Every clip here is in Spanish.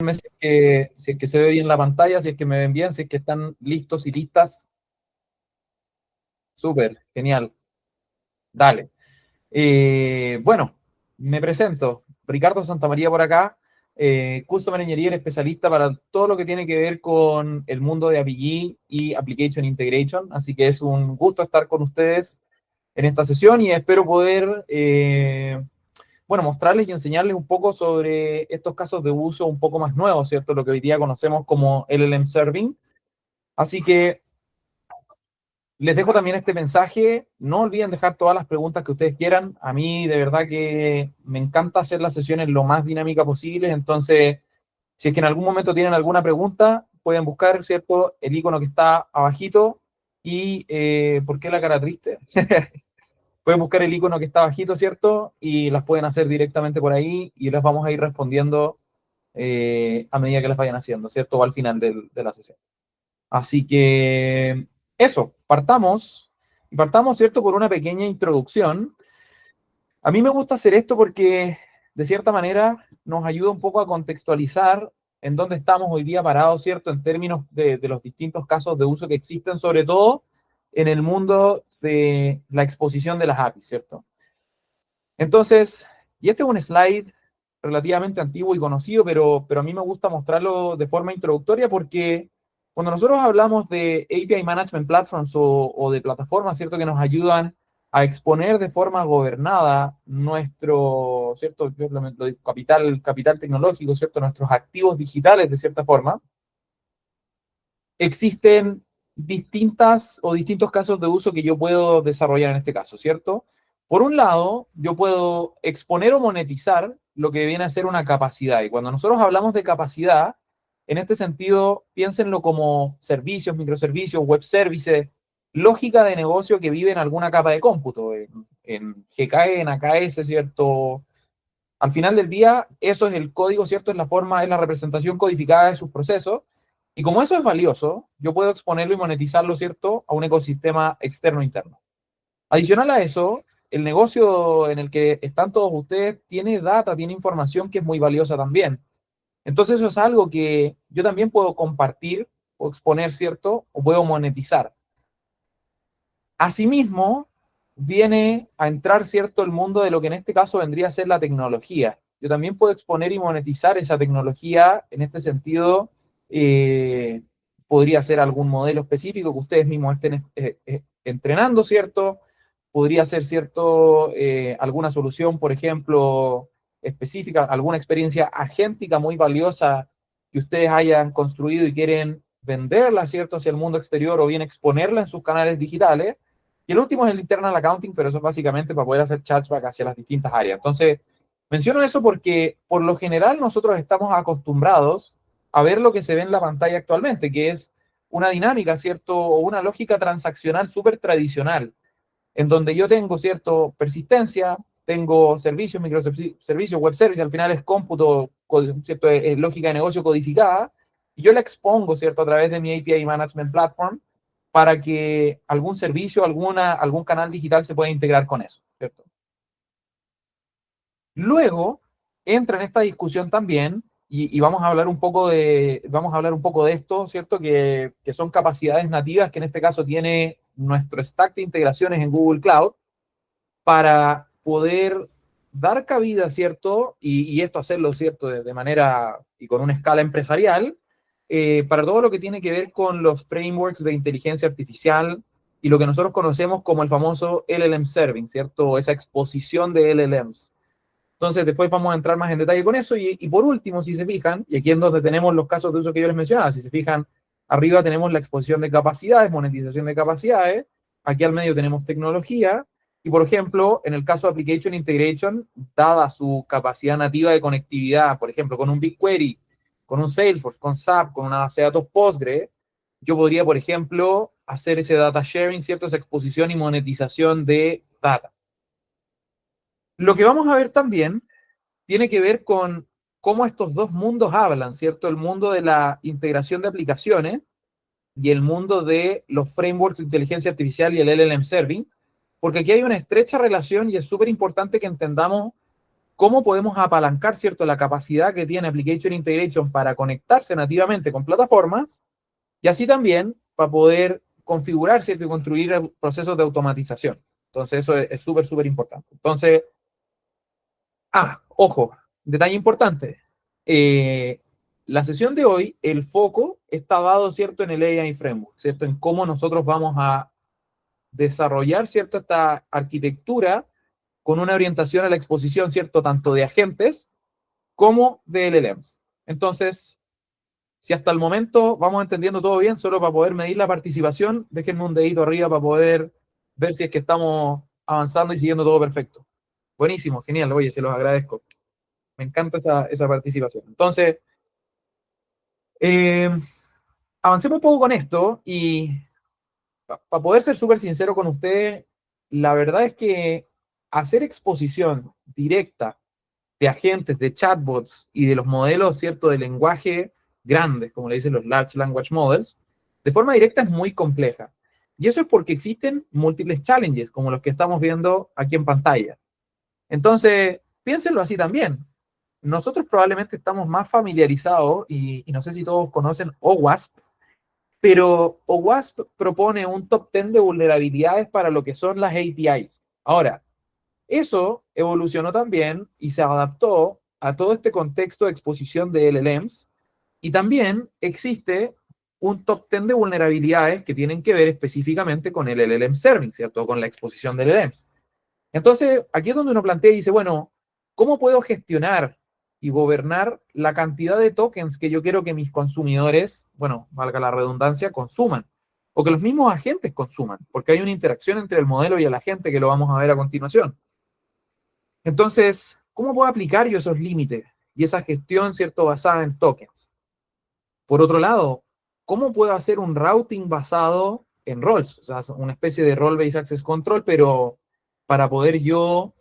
si es que se ve bien la pantalla, si es que me ven bien, si es que están listos y listas. Súper, genial. Dale. Bueno, me presento. Ricardo Santamaría por acá, Customer Engineer especialista para todo lo que tiene que ver con el mundo de API y Application Integration. Así que es un gusto estar con ustedes en esta sesión y espero poder, bueno, mostrarles y enseñarles un poco sobre estos casos de uso un poco más nuevos, ¿cierto? Lo que hoy día conocemos como LLM Serving. Así que les dejo también este mensaje. No olviden dejar todas las preguntas que ustedes quieran. A mí de verdad que me encanta hacer las sesiones lo más dinámica posible. Entonces, si es que en algún momento tienen alguna pregunta, pueden buscar, ¿cierto? El icono que está abajito. Y, ¿por qué la cara triste? Pueden buscar el icono que está abajito, ¿cierto? Y las pueden hacer directamente por ahí y les vamos a ir respondiendo a medida que las vayan haciendo, ¿cierto? O al final de la sesión. Así que eso, partamos. Y partamos, ¿cierto? Por una pequeña introducción. A mí me gusta hacer esto porque, de cierta manera, nos ayuda un poco a contextualizar en dónde estamos hoy día parados, ¿cierto? En términos de los distintos casos de uso que existen, sobre todo en el mundo de la exposición de las APIs, ¿cierto? Entonces, y este es un slide relativamente antiguo y conocido, pero a mí me gusta mostrarlo de forma introductoria porque cuando nosotros hablamos de API Management Platforms o de plataformas, ¿cierto? Que nos ayudan a exponer de forma gobernada nuestro, ¿cierto? Yo lo digo, capital tecnológico, ¿cierto? Nuestros activos digitales, de cierta forma, existen distintas o distintos casos de uso que yo puedo desarrollar en este caso, ¿cierto? Por un lado, yo puedo exponer o monetizar lo que viene a ser una capacidad. Y cuando nosotros hablamos de capacidad, en este sentido, piénsenlo como servicios, microservicios, web services, lógica de negocio que vive en alguna capa de cómputo, en GKE, en AKS, ¿cierto? Al final del día, eso es el código, ¿cierto? Es la forma, es la representación codificada de sus procesos. Y como eso es valioso, yo puedo exponerlo y monetizarlo, ¿cierto? A un ecosistema externo e interno. Adicional a eso, el negocio en el que están todos ustedes tiene data, tiene información que es muy valiosa también. Entonces eso es algo que yo también puedo compartir o exponer, ¿cierto? O puedo monetizar. Asimismo, viene a entrar, ¿cierto?, el mundo de lo que en este caso vendría a ser la tecnología. Yo también puedo exponer y monetizar esa tecnología. En este sentido, eh, podría ser algún modelo específico que ustedes mismos estén entrenando, ¿cierto? Podría ser, ¿cierto?, alguna solución, por ejemplo, específica, alguna experiencia agéntica muy valiosa que ustedes hayan construido y quieren venderla, ¿cierto?, hacia el mundo exterior o bien exponerla en sus canales digitales. Y el último es el internal accounting, pero eso es básicamente para poder hacer chargeback hacia las distintas áreas. Entonces, menciono eso porque por lo general nosotros estamos acostumbrados a ver lo que se ve en la pantalla actualmente, que es una dinámica, ¿cierto? O una lógica transaccional súper tradicional, en donde yo tengo, ¿cierto? Persistencia, tengo servicios, microservicios, web services, al final es cómputo, ¿cierto? Es lógica de negocio codificada, y yo la expongo, ¿cierto? A través de mi API Management Platform para que algún servicio, algún canal digital se pueda integrar con eso, ¿cierto? Luego entra en esta discusión también, y vamos a hablar un poco de esto, ¿cierto? Que son capacidades nativas que en este caso tiene nuestro stack de integraciones en Google Cloud para poder dar cabida, ¿cierto? Y esto hacerlo, ¿cierto? De manera y con una escala empresarial, para todo lo que tiene que ver con los frameworks de inteligencia artificial y lo que nosotros conocemos como el famoso LLM Serving, ¿cierto? Esa exposición de LLMs. Entonces, después vamos a entrar más en detalle con eso. Y por último, si se fijan, y aquí es donde tenemos los casos de uso que yo les mencionaba, si se fijan, arriba tenemos la exposición de capacidades, monetización de capacidades, aquí al medio tenemos tecnología, y por ejemplo, en el caso de Application Integration, dada su capacidad nativa de conectividad, por ejemplo, con un BigQuery, con un Salesforce, con SAP, con una base de datos Postgre, yo podría, por ejemplo, hacer ese data sharing, ¿cierto? Esa exposición y monetización de data. Lo que vamos a ver también tiene que ver con cómo estos dos mundos hablan, ¿cierto? El mundo de la integración de aplicaciones y el mundo de los frameworks de inteligencia artificial y el LLM Serving, porque aquí hay una estrecha relación y es súper importante que entendamos cómo podemos apalancar, ¿cierto?, la capacidad que tiene Application Integration para conectarse nativamente con plataformas, y así también para poder configurar, ¿cierto?, y construir procesos de automatización. Entonces, eso es súper, súper importante. Entonces, ojo, detalle importante. La sesión de hoy, el foco está dado, ¿cierto?, en el AI Framework, ¿cierto?, en cómo nosotros vamos a desarrollar, ¿cierto?, esta arquitectura con una orientación a la exposición, ¿cierto?, tanto de agentes como de LLMs. Entonces, si hasta el momento vamos entendiendo todo bien, solo para poder medir la participación, déjenme un dedito arriba para poder ver si es que estamos avanzando y siguiendo todo perfecto. Buenísimo, genial, oye, se los agradezco. Me encanta esa participación. Entonces, avancemos un poco con esto y para poder ser súper sincero con ustedes, la verdad es que hacer exposición directa de agentes, de chatbots y de los modelos, ¿cierto?, de lenguaje grandes, como le dicen los Large Language Models, de forma directa es muy compleja. Y eso es porque existen múltiples challenges, como los que estamos viendo aquí en pantalla. Entonces, piénsenlo así también. Nosotros probablemente estamos más familiarizados, y no sé si todos conocen OWASP, pero OWASP propone un top 10 de vulnerabilidades para lo que son las APIs. Ahora, eso evolucionó también y se adaptó a todo este contexto de exposición de LLMs, y también existe un top 10 de vulnerabilidades que tienen que ver específicamente con el LLM serving, ¿cierto? Con la exposición de LLMs. Entonces, aquí es donde uno plantea y dice, bueno, ¿cómo puedo gestionar y gobernar la cantidad de tokens que yo quiero que mis consumidores, bueno, valga la redundancia, consuman? O que los mismos agentes consuman, porque hay una interacción entre el modelo y el agente que lo vamos a ver a continuación. Entonces, ¿cómo puedo aplicar yo esos límites y esa gestión, ¿cierto?, basada en tokens? Por otro lado, ¿cómo puedo hacer un routing basado en roles? O sea, una especie de role-based access control, pero para poder yo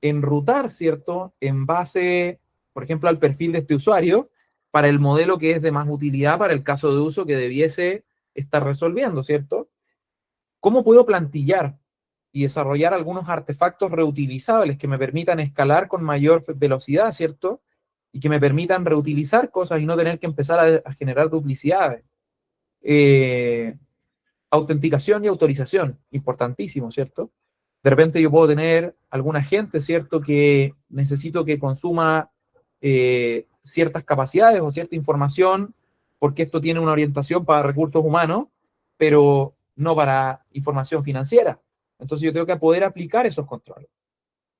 enrutar, ¿cierto?, en base, por ejemplo, al perfil de este usuario, para el modelo que es de más utilidad para el caso de uso que debiese estar resolviendo, ¿cierto? ¿Cómo puedo plantillar y desarrollar algunos artefactos reutilizables que me permitan escalar con mayor velocidad, ¿cierto? Y que me permitan reutilizar cosas y no tener que empezar a generar duplicidades. Eh, Autenticación y autorización, importantísimo, ¿cierto? De repente yo puedo tener algún agente, ¿cierto?, que necesito que consuma ciertas capacidades o cierta información, porque esto tiene una orientación para recursos humanos, pero no para información financiera. Entonces yo tengo que poder aplicar esos controles.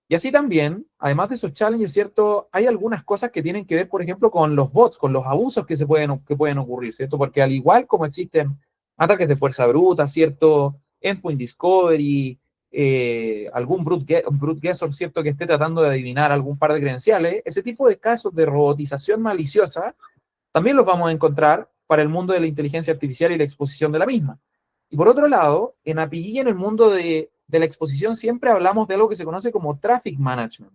Y así también, además de esos challenges, ¿cierto? Hay algunas cosas que tienen que ver, por ejemplo, con los bots, con los abusos que pueden ocurrir, ¿cierto? Porque al igual como existen ataques de fuerza bruta, ¿cierto? Endpoint discovery, algún brute guessor, ¿cierto?, que esté tratando de adivinar algún par de credenciales, ese tipo de casos de robotización maliciosa también los vamos a encontrar para el mundo de la inteligencia artificial y la exposición de la misma. Y por otro lado, en API y en el mundo de la exposición siempre hablamos de algo que se conoce como traffic management,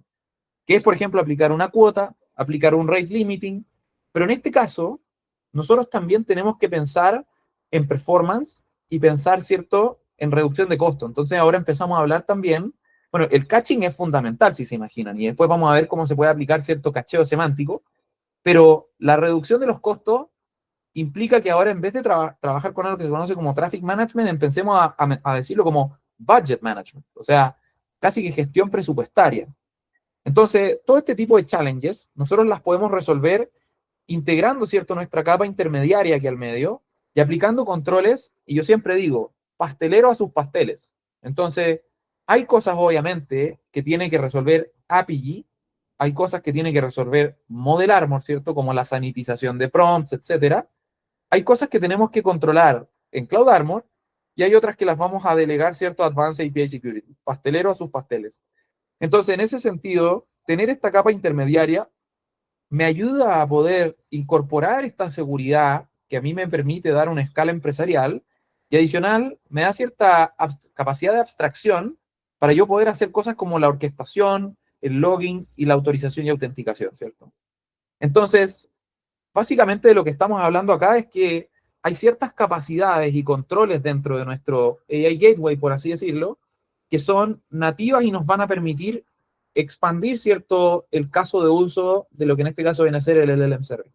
que es, por ejemplo, aplicar una cuota, aplicar un rate limiting, pero en este caso, nosotros también tenemos que pensar en performance y pensar, ¿cierto?, en reducción de costo. Entonces ahora empezamos a hablar también, bueno, el caching es fundamental, si se imaginan, y después vamos a ver cómo se puede aplicar cierto cacheo semántico, pero la reducción de los costos implica que ahora en vez de trabajar con algo que se conoce como traffic management, empecemos a decirlo como budget management, o sea, casi que gestión presupuestaria. Entonces, todo este tipo de challenges, nosotros las podemos resolver integrando, ¿cierto?, nuestra capa intermediaria aquí al medio y aplicando controles, y yo siempre digo, pastelero a sus pasteles. Entonces, hay cosas obviamente que tiene que resolver API, hay cosas que tiene que resolver Model Armor, ¿cierto?, como la sanitización de prompts, etcétera. Hay cosas que tenemos que controlar en Cloud Armor y hay otras que las vamos a delegar, ¿cierto?, Advanced API Security, pastelero a sus pasteles. Entonces, en ese sentido, tener esta capa intermediaria me ayuda a poder incorporar esta seguridad que a mí me permite dar una escala empresarial, y adicional me da cierta capacidad de abstracción para yo poder hacer cosas como la orquestación, el logging y la autorización y autenticación, ¿cierto? Entonces, básicamente de lo que estamos hablando acá es que hay ciertas capacidades y controles dentro de nuestro AI Gateway, por así decirlo, que son nativas y nos van a permitir expandir, ¿cierto?, el caso de uso de lo que en este caso viene a ser el LLM Server.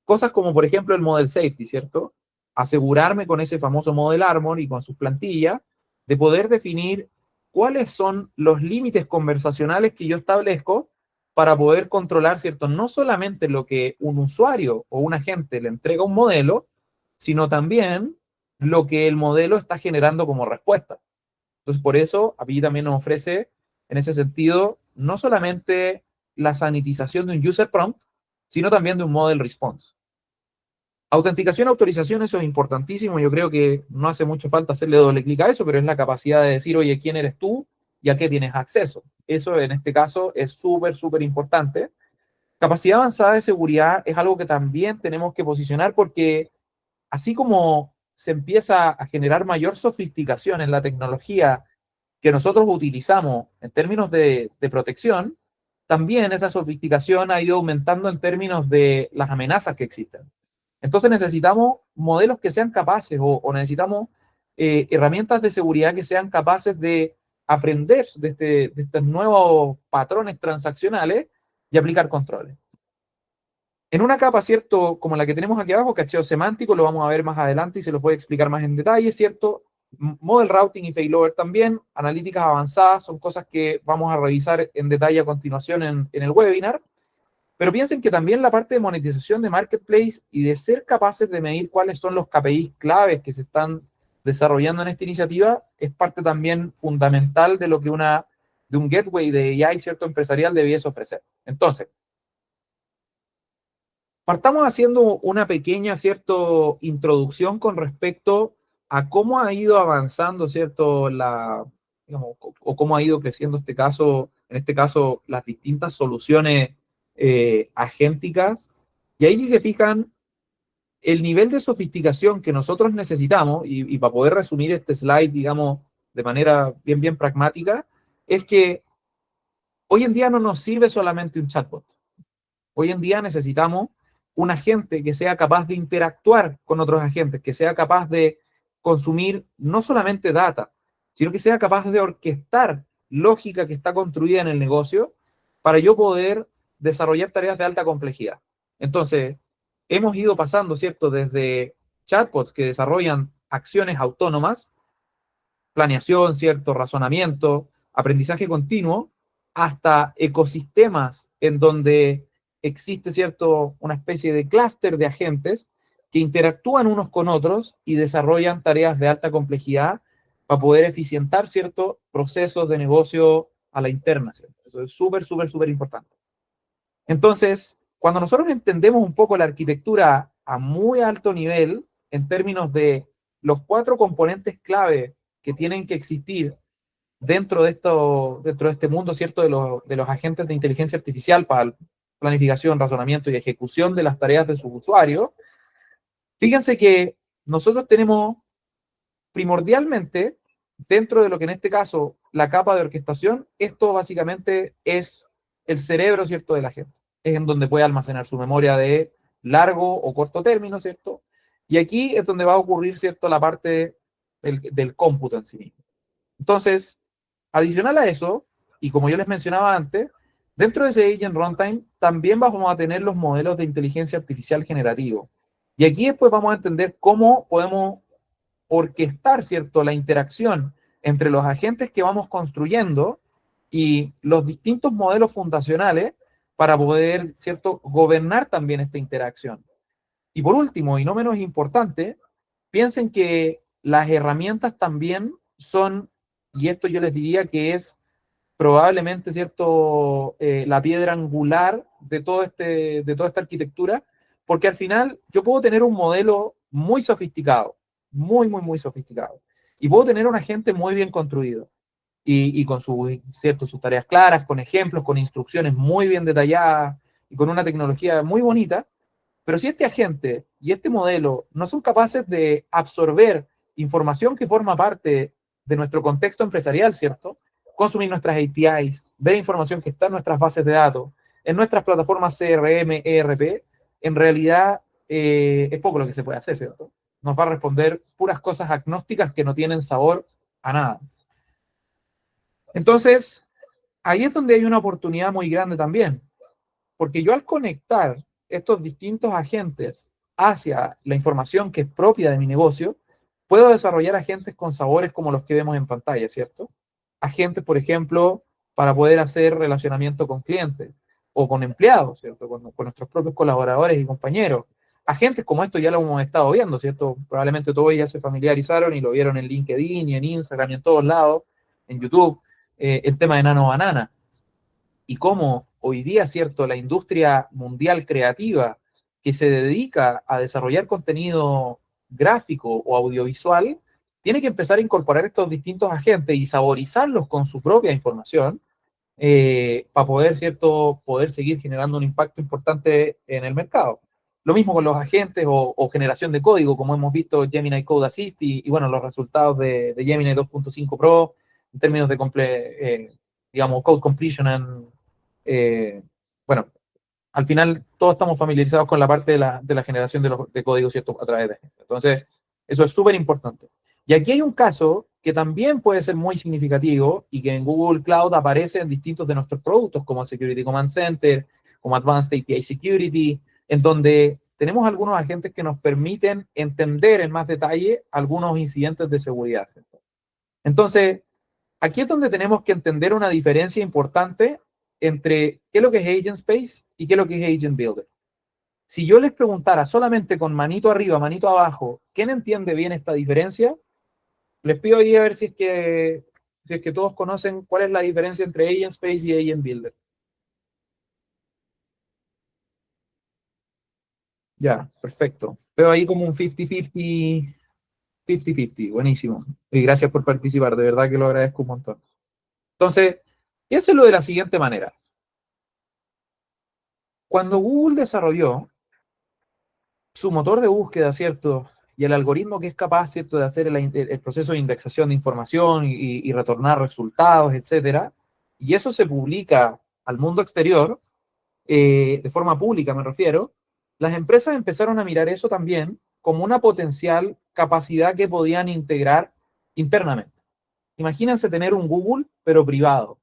Cosas como, por ejemplo, el Model Safety, ¿cierto? Asegurarme con ese famoso Model Armor y con sus plantillas de poder definir cuáles son los límites conversacionales que yo establezco para poder controlar, ¿cierto? No solamente lo que un usuario o un agente le entrega a un modelo, sino también lo que el modelo está generando como respuesta. Entonces, por eso, API también nos ofrece, en ese sentido, no solamente la sanitización de un user prompt, sino también de un model response. Autenticación, autorización, eso es importantísimo. Yo creo que no hace mucho falta hacerle doble clic a eso, pero es la capacidad de decir, oye, ¿quién eres tú y a qué tienes acceso? Eso en este caso es súper, súper importante. Capacidad avanzada de seguridad es algo que también tenemos que posicionar porque así como se empieza a generar mayor sofisticación en la tecnología que nosotros utilizamos en términos de protección, también esa sofisticación ha ido aumentando en términos de las amenazas que existen. Entonces necesitamos modelos que sean capaces o necesitamos herramientas de seguridad que sean capaces de aprender de estos nuevos patrones transaccionales y aplicar controles. En una capa, ¿cierto? Como la que tenemos aquí abajo, cacheo semántico, lo vamos a ver más adelante y se los voy a explicar más en detalle, ¿cierto? Model routing y failover también, analíticas avanzadas, son cosas que vamos a revisar en detalle a continuación en el webinar. Pero piensen que también la parte de monetización de Marketplace y de ser capaces de medir cuáles son los KPIs claves que se están desarrollando en esta iniciativa es parte también fundamental de lo que de un gateway de AI, ¿cierto? Empresarial debiese ofrecer. Entonces, partamos haciendo una pequeña, ¿cierto?, introducción con respecto a cómo ha ido avanzando, ¿cierto?, digamos, o cómo ha ido creciendo en este caso, las distintas soluciones agénticas. Y ahí si se fijan, el nivel de sofisticación que nosotros necesitamos, y para poder resumir este slide, digamos, de manera bien, bien pragmática, es que hoy en día no nos sirve solamente un chatbot. Hoy en día necesitamos un agente que sea capaz de interactuar con otros agentes, que sea capaz de consumir no solamente data, sino que sea capaz de orquestar lógica que está construida en el negocio para yo poder desarrollar tareas de alta complejidad. Entonces, hemos ido pasando, ¿cierto?, desde chatbots que desarrollan acciones autónomas, planeación, ¿cierto?, razonamiento, aprendizaje continuo, hasta ecosistemas en donde existe, ¿cierto?, una especie de clúster de agentes que interactúan unos con otros y desarrollan tareas de alta complejidad para poder eficientar, ¿cierto?, procesos de negocio a la interna, ¿cierto? Eso es súper, súper, súper importante. Entonces, cuando nosotros entendemos un poco la arquitectura a muy alto nivel, en términos de los 4 componentes clave que tienen que existir dentro de este mundo, ¿cierto?, de los agentes de inteligencia artificial para planificación, razonamiento y ejecución de las tareas de sus usuarios, fíjense que nosotros tenemos primordialmente, dentro de lo que en este caso la capa de orquestación, esto básicamente es el cerebro, ¿cierto?, de la gente. Es en donde puede almacenar su memoria de largo o corto término, ¿cierto? Y aquí es donde va a ocurrir, ¿cierto?, la parte del cómputo en sí mismo. Entonces, adicional a eso, y como yo les mencionaba antes, dentro de ese Agent Runtime también vamos a tener los modelos de inteligencia artificial generativo. Y aquí después vamos a entender cómo podemos orquestar, ¿cierto?, la interacción entre los agentes que vamos construyendo y los distintos modelos fundacionales para poder, ¿cierto?, gobernar también esta interacción. Y por último, y no menos importante, piensen que las herramientas también son, y esto yo les diría que es probablemente, ¿cierto?, la piedra angular de toda esta arquitectura, porque al final yo puedo tener un modelo muy sofisticado, muy, muy, muy sofisticado, y puedo tener un agente muy bien construido, y con ¿cierto?, sus tareas claras, con ejemplos, con instrucciones muy bien detalladas, y con una tecnología muy bonita, pero si este agente y este modelo no son capaces de absorber información que forma parte de nuestro contexto empresarial, ¿cierto? Consumir nuestras APIs, ver información que está en nuestras bases de datos, en nuestras plataformas CRM, ERP, en realidad es poco lo que se puede hacer, ¿cierto? Nos va a responder puras cosas agnósticas que no tienen sabor a nada. Entonces, ahí es donde hay una oportunidad muy grande también, porque yo al conectar estos distintos agentes hacia la información que es propia de mi negocio, puedo desarrollar agentes con sabores como los que vemos en pantalla, ¿cierto? Agentes, por ejemplo, para poder hacer relacionamiento con clientes o con empleados, ¿cierto? Con nuestros propios colaboradores y compañeros. Agentes como esto ya lo hemos estado viendo, ¿cierto? Probablemente todos ya se familiarizaron y lo vieron en LinkedIn y en Instagram y en todos lados, en YouTube, el tema de Nano Banana y cómo hoy día, ¿cierto?, la industria mundial creativa que se dedica a desarrollar contenido gráfico o audiovisual, tiene que empezar a incorporar estos distintos agentes y saborizarlos con su propia información para poder, ¿cierto?, poder seguir generando un impacto importante en el mercado. Lo mismo con los agentes o generación de código, como hemos visto Gemini Code Assist y bueno, los resultados de Gemini 2.5 Pro en términos de, digamos, code completion bueno, al final todos estamos familiarizados con la parte de la generación de código, ¿cierto?, a través de gente. Entonces, eso es súper importante. Y aquí hay un caso que también puede ser muy significativo y que en Google Cloud aparece en distintos de nuestros productos, como Security Command Center, como Advanced API Security, en donde tenemos algunos agentes que nos permiten entender en más detalle algunos incidentes de seguridad, ¿cierto? Entonces, aquí es donde tenemos que entender una diferencia importante entre qué es lo que es Agent Space y qué es lo que es Agent Builder. Si yo les preguntara solamente con manito arriba, manito abajo, ¿quién entiende bien esta diferencia? Les pido ahí a ver si es que todos conocen cuál es la diferencia entre Agent Space y Agent Builder. Ya, perfecto. Veo ahí como un 50-50, 50-50, buenísimo. Y gracias por participar, de verdad que lo agradezco un montón. Entonces, piénselo de la siguiente manera. Cuando Google desarrolló su motor de búsqueda, ¿cierto? Y el algoritmo que es capaz, ¿cierto?, de hacer el proceso de indexación de información y retornar resultados, etcétera. Y eso se publica al mundo exterior, de forma pública me refiero. Las empresas empezaron a mirar eso también como una potencial capacidad que podían integrar internamente. Imagínense tener un Google, pero privado.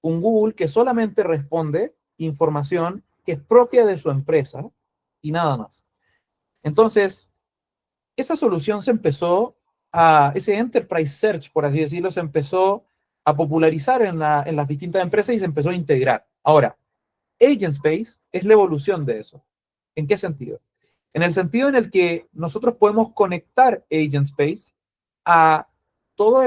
Un Google que solamente responde información que es propia de su empresa y nada más. Entonces, esa solución ese Enterprise Search, por así decirlo, se empezó a popularizar en las distintas empresas y se empezó a integrar. Ahora, Agent Space es la evolución de eso. ¿En qué sentido? En el sentido en el que nosotros podemos conectar Agent Space a todo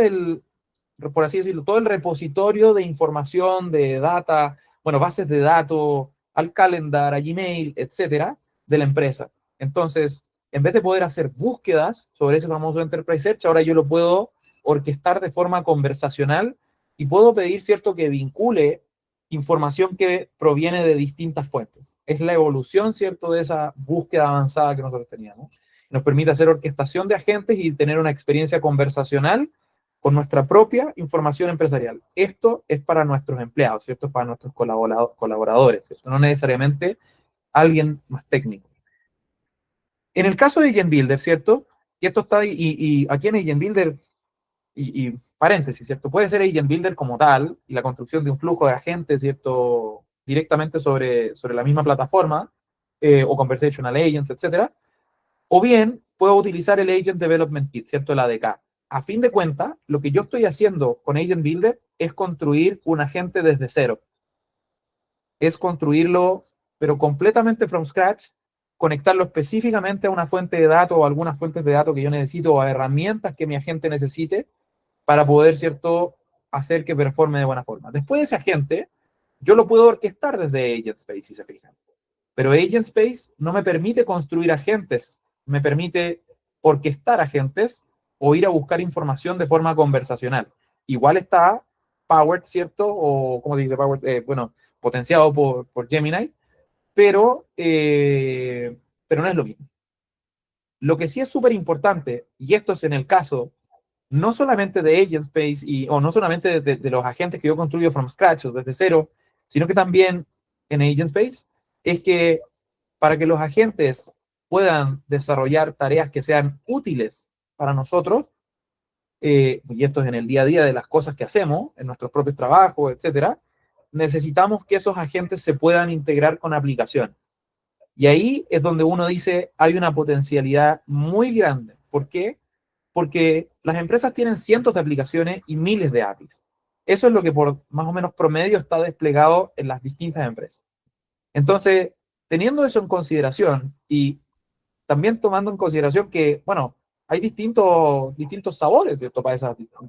por así decirlo, todo el repositorio de información, de data, bueno, bases de datos, al calendar, a Gmail, etcétera, de la empresa. Entonces, en vez de poder hacer búsquedas sobre ese famoso Enterprise Search, ahora yo lo puedo orquestar de forma conversacional y puedo pedir, ¿cierto?, que vincule información que proviene de distintas fuentes. Es la evolución, ¿cierto?, de esa búsqueda avanzada que nosotros teníamos. Nos permite hacer orquestación de agentes y tener una experiencia conversacional con nuestra propia información empresarial. Esto es para nuestros empleados, ¿cierto? Es para nuestros colaboradores, ¿cierto? No necesariamente alguien más técnico. En el caso de Agent Builder, ¿cierto? Y esto está, y aquí en Agent Builder, y paréntesis, ¿cierto? Puede ser Agent Builder como tal, y la construcción de un flujo de agentes, ¿cierto? Directamente sobre la misma plataforma, o Conversational Agents, etcétera. O bien, puedo utilizar el Agent Development Kit, ¿cierto? El ADK. A fin de cuentas, lo que yo estoy haciendo con Agent Builder es construir un agente desde cero. Es construirlo, pero completamente from scratch, conectarlo específicamente a una fuente de datos o algunas fuentes de datos que yo necesito o a herramientas que mi agente necesite para poder, ¿cierto?, hacer que performe de buena forma. Después de ese agente, yo lo puedo orquestar desde Agent Space, si se fijan. Pero Agent Space no me permite construir agentes, me permite orquestar agentes o ir a buscar información de forma conversacional. Igual está powered, ¿cierto? O, ¿cómo se dice powered? Bueno, potenciado por Gemini, pero no es lo mismo. Lo que sí es súper importante, y esto es en el caso no solamente de Agent Space o no solamente de los agentes que yo construyo from scratch o desde cero, sino que también en Agent Space, es que para que los agentes puedan desarrollar tareas que sean útiles para nosotros, y esto es en el día a día de las cosas que hacemos, en nuestros propios trabajos, etcétera, necesitamos que esos agentes se puedan integrar con aplicaciones. Y ahí es donde uno dice, hay una potencialidad muy grande. ¿Por qué? Porque las empresas tienen cientos de aplicaciones y miles de APIs. Eso es lo que por más o menos promedio está desplegado en las distintas empresas. Entonces, teniendo eso en consideración y también tomando en consideración que, bueno, hay distintos sabores, ¿cierto? Para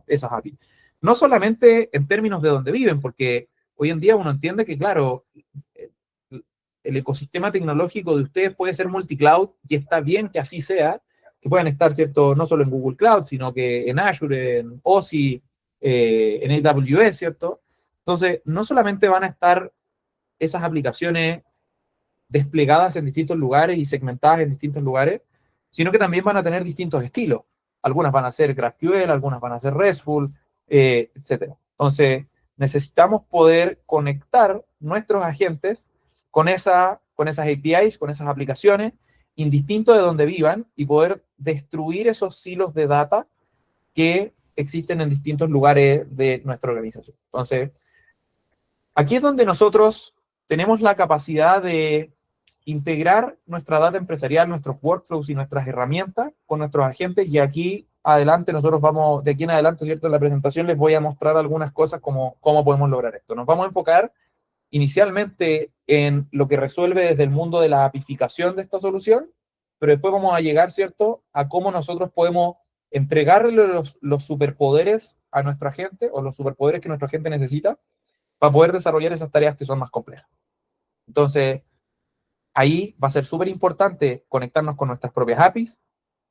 esas APIs. No solamente en términos de dónde viven, porque hoy en día uno entiende que, claro, el ecosistema tecnológico de ustedes puede ser multicloud y está bien que así sea, que puedan estar, ¿cierto? No solo en Google Cloud, sino que en Azure, en OSI, en AWS, ¿cierto? Entonces, no solamente van a estar esas aplicaciones desplegadas en distintos lugares y segmentadas en distintos lugares, sino que también van a tener distintos estilos. Algunas van a ser GraphQL, algunas van a ser RESTful, etc. Entonces, necesitamos poder conectar nuestros agentes con esas APIs, con esas aplicaciones, indistinto de donde vivan, y poder destruir esos silos de data que existen en distintos lugares de nuestra organización. Entonces, aquí es donde nosotros tenemos la capacidad de integrar nuestra data empresarial, nuestros workflows y nuestras herramientas con nuestros agentes. Y aquí adelante, nosotros vamos, de aquí en adelante, ¿cierto? En la presentación les voy a mostrar algunas cosas como cómo podemos lograr esto. Nos vamos a enfocar inicialmente en lo que resuelve desde el mundo de la apificación de esta solución, pero después vamos a llegar, ¿cierto?, a cómo nosotros podemos entregarle los superpoderes a nuestra gente o los superpoderes que nuestra gente necesita para poder desarrollar esas tareas que son más complejas. Entonces, ahí va a ser súper importante conectarnos con nuestras propias APIs,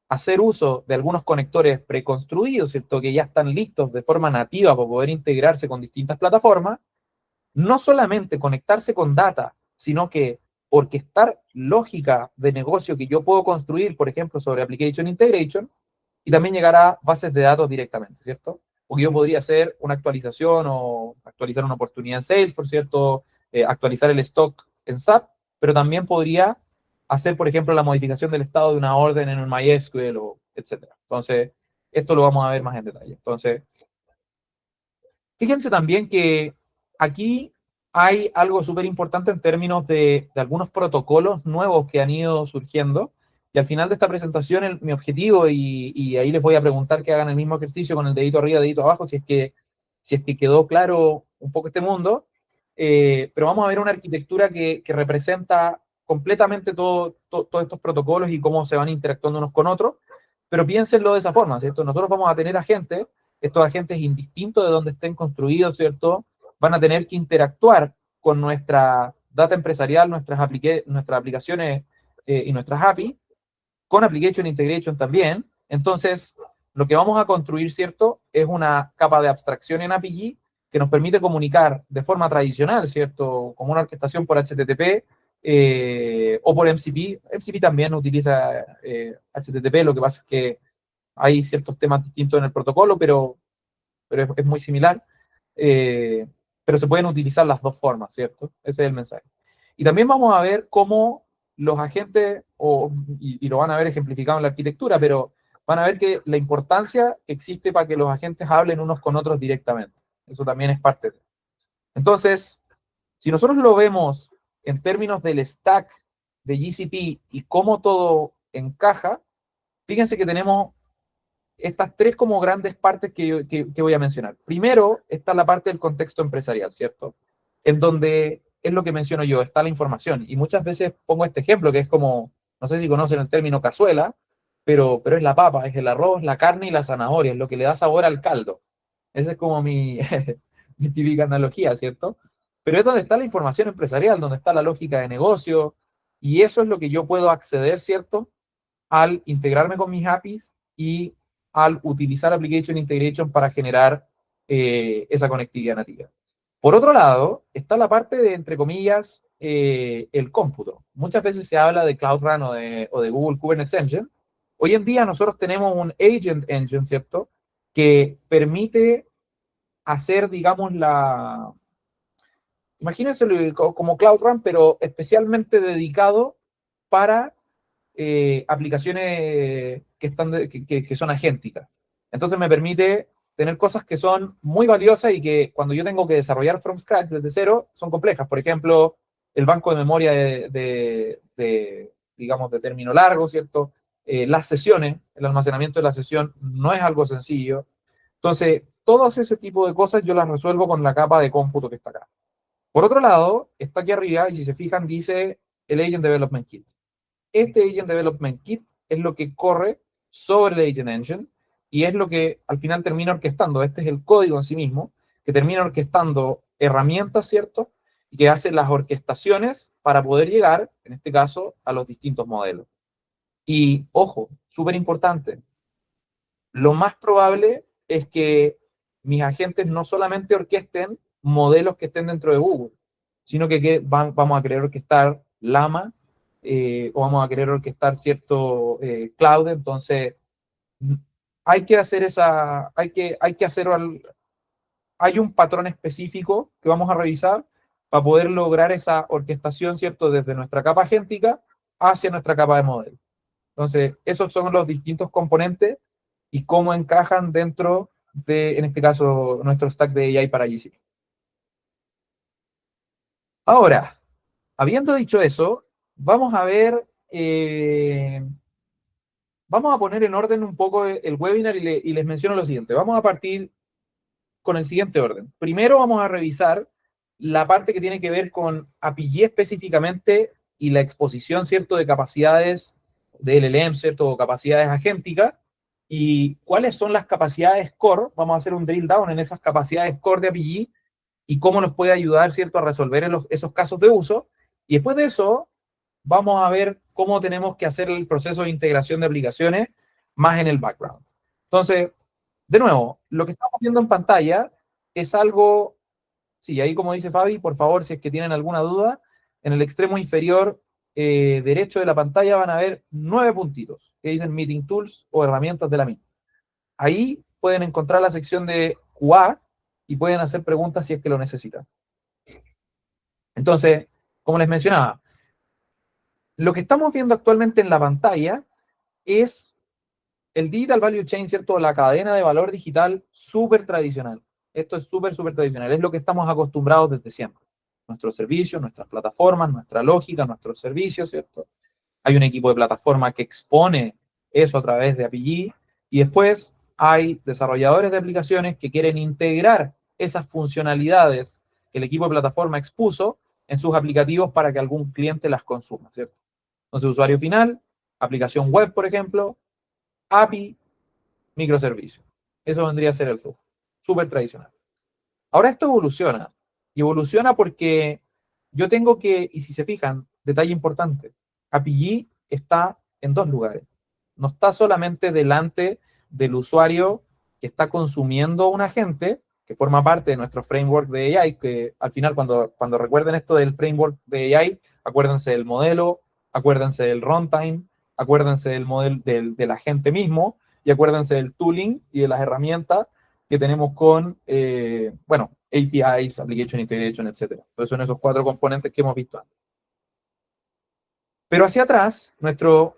hacer uso de algunos conectores preconstruidos, ¿cierto?, que ya están listos de forma nativa para poder integrarse con distintas plataformas. No solamente conectarse con data, sino que orquestar lógica de negocio que yo puedo construir, por ejemplo, sobre Application Integration, y también llegar a bases de datos directamente, ¿cierto? Porque yo podría hacer una actualización o actualizar una oportunidad en Salesforce, ¿cierto? Actualizar el stock en SAP, pero también podría hacer, por ejemplo, la modificación del estado de una orden en un MySQL, o etcétera. Entonces, esto lo vamos a ver más en detalle. Entonces, fíjense también que aquí hay algo súper importante en términos de algunos protocolos nuevos que han ido surgiendo. Y al final de esta presentación, mi objetivo, y ahí les voy a preguntar que hagan el mismo ejercicio con el dedito arriba, dedito abajo, si es que quedó claro un poco este mundo. Pero vamos a ver una arquitectura que representa completamente todos estos protocolos y cómo se van interactuando unos con otros. Pero piénsenlo de esa forma, ¿cierto? Nosotros vamos a tener agentes, estos agentes indistintos de donde estén construidos, ¿cierto? Van a tener que interactuar con nuestra data empresarial, nuestras aplicaciones y nuestras API, con Application Integration también. Entonces, lo que vamos a construir, ¿cierto?, es una capa de abstracción en API que nos permite comunicar de forma tradicional, ¿cierto?, como una orquestación por HTTP o por MCP. MCP también utiliza HTTP, lo que pasa es que hay ciertos temas distintos en el protocolo, pero es muy similar. Eh, pero se pueden utilizar las dos formas, ¿cierto? Ese es el mensaje. Y también vamos a ver cómo los agentes, y lo van a ver ejemplificado en la arquitectura, pero van a ver que la importancia que existe para que los agentes hablen unos con otros directamente. Eso también es parte de. Entonces, si nosotros lo vemos en términos del stack de GCP y cómo todo encaja, fíjense que tenemos estas tres como grandes partes que voy a mencionar. Primero está la parte del contexto empresarial, ¿cierto? En donde es lo que menciono yo, está la información. Y muchas veces pongo este ejemplo que es como, no sé si conocen el término cazuela, pero es la papa, es el arroz, la carne y la zanahoria, es lo que le da sabor al caldo. Esa es como mi típica analogía, ¿cierto? Pero es donde está la información empresarial, donde está la lógica de negocio, y eso es lo que yo puedo acceder, ¿cierto?, al integrarme con mis APIs y al utilizar Application Integration para generar esa conectividad nativa. Por otro lado, está la parte de, entre comillas, el cómputo. Muchas veces se habla de Cloud Run o de Google Kubernetes Engine. Hoy en día nosotros tenemos un Agent Engine, ¿cierto?, que permite hacer, digamos, imagínense como Cloud Run, pero especialmente dedicado para aplicaciones que son agénticas. Entonces me permite tener cosas que son muy valiosas y que cuando yo tengo que desarrollar from scratch desde cero son complejas. Por ejemplo, el banco de memoria digamos, de término largo, ¿cierto? Las sesiones, el almacenamiento de la sesión no es algo sencillo. Entonces, todo ese tipo de cosas yo las resuelvo con la capa de cómputo que está acá. Por otro lado, está aquí arriba y si se fijan dice el Agent Development Kit. Este Agent Development Kit es lo que corre sobre el Agent Engine y es lo que al final termina orquestando. Este es el código en sí mismo que termina orquestando herramientas, ¿cierto? Y que hace las orquestaciones para poder llegar, en este caso, a los distintos modelos. Y ojo, súper importante, lo más probable es que mis agentes no solamente orquesten modelos que estén dentro de Google, sino que vamos a querer orquestar Llama o vamos a querer orquestar cierto cloud. Entonces, hay que hacer hay un patrón específico que vamos a revisar para poder lograr esa orquestación, ¿cierto? Desde nuestra capa agéntica hacia nuestra capa de modelo. Entonces, esos son los distintos componentes y cómo encajan dentro de, en este caso, nuestro stack de AI para GCP. Ahora, habiendo dicho eso, vamos a ver, vamos a poner en orden un poco el webinar y les menciono lo siguiente. Vamos a partir con el siguiente orden. Primero vamos a revisar la parte que tiene que ver con API específicamente y la exposición, ¿cierto?, de capacidades de LLM, ¿cierto?, o capacidades agénticas, y cuáles son las capacidades core. Vamos a hacer un drill down en esas capacidades core de API y cómo nos puede ayudar, ¿cierto?, a resolver esos casos de uso. Y después de eso, vamos a ver cómo tenemos que hacer el proceso de integración de aplicaciones más en el background. Entonces, de nuevo, lo que estamos viendo en pantalla es algo, sí, ahí como dice Fabi, por favor, si es que tienen alguna duda, en el extremo inferior derecho de la pantalla van a ver 9 puntitos que dicen Meeting Tools o herramientas de la Meet. Ahí pueden encontrar la sección de QA y pueden hacer preguntas si es que lo necesitan. Entonces, como les mencionaba, lo que estamos viendo actualmente en la pantalla es el Digital Value Chain, ¿cierto? La cadena de valor digital súper tradicional. Esto es súper, súper tradicional. Es lo que estamos acostumbrados desde siempre. Nuestros servicios, nuestras plataformas, nuestra lógica, nuestros servicios, ¿cierto? Hay un equipo de plataforma que expone eso a través de API y después hay desarrolladores de aplicaciones que quieren integrar esas funcionalidades que el equipo de plataforma expuso en sus aplicativos para que algún cliente las consuma, ¿cierto? Entonces, usuario final, aplicación web, por ejemplo, API, microservicio. Eso vendría a ser el flujo. Súper tradicional. Ahora esto evoluciona. Y evoluciona porque yo tengo que, y si se fijan, detalle importante, API está en dos lugares. No está solamente delante del usuario que está consumiendo un agente, que forma parte de nuestro framework de AI, que al final cuando recuerden esto del framework de AI, acuérdense del modelo, acuérdense del runtime, acuérdense del modelo del agente mismo y acuérdense del tooling y de las herramientas que tenemos con, bueno, APIs, Application Integration, etc. Entonces son esos 4 componentes que hemos visto antes. Pero hacia atrás,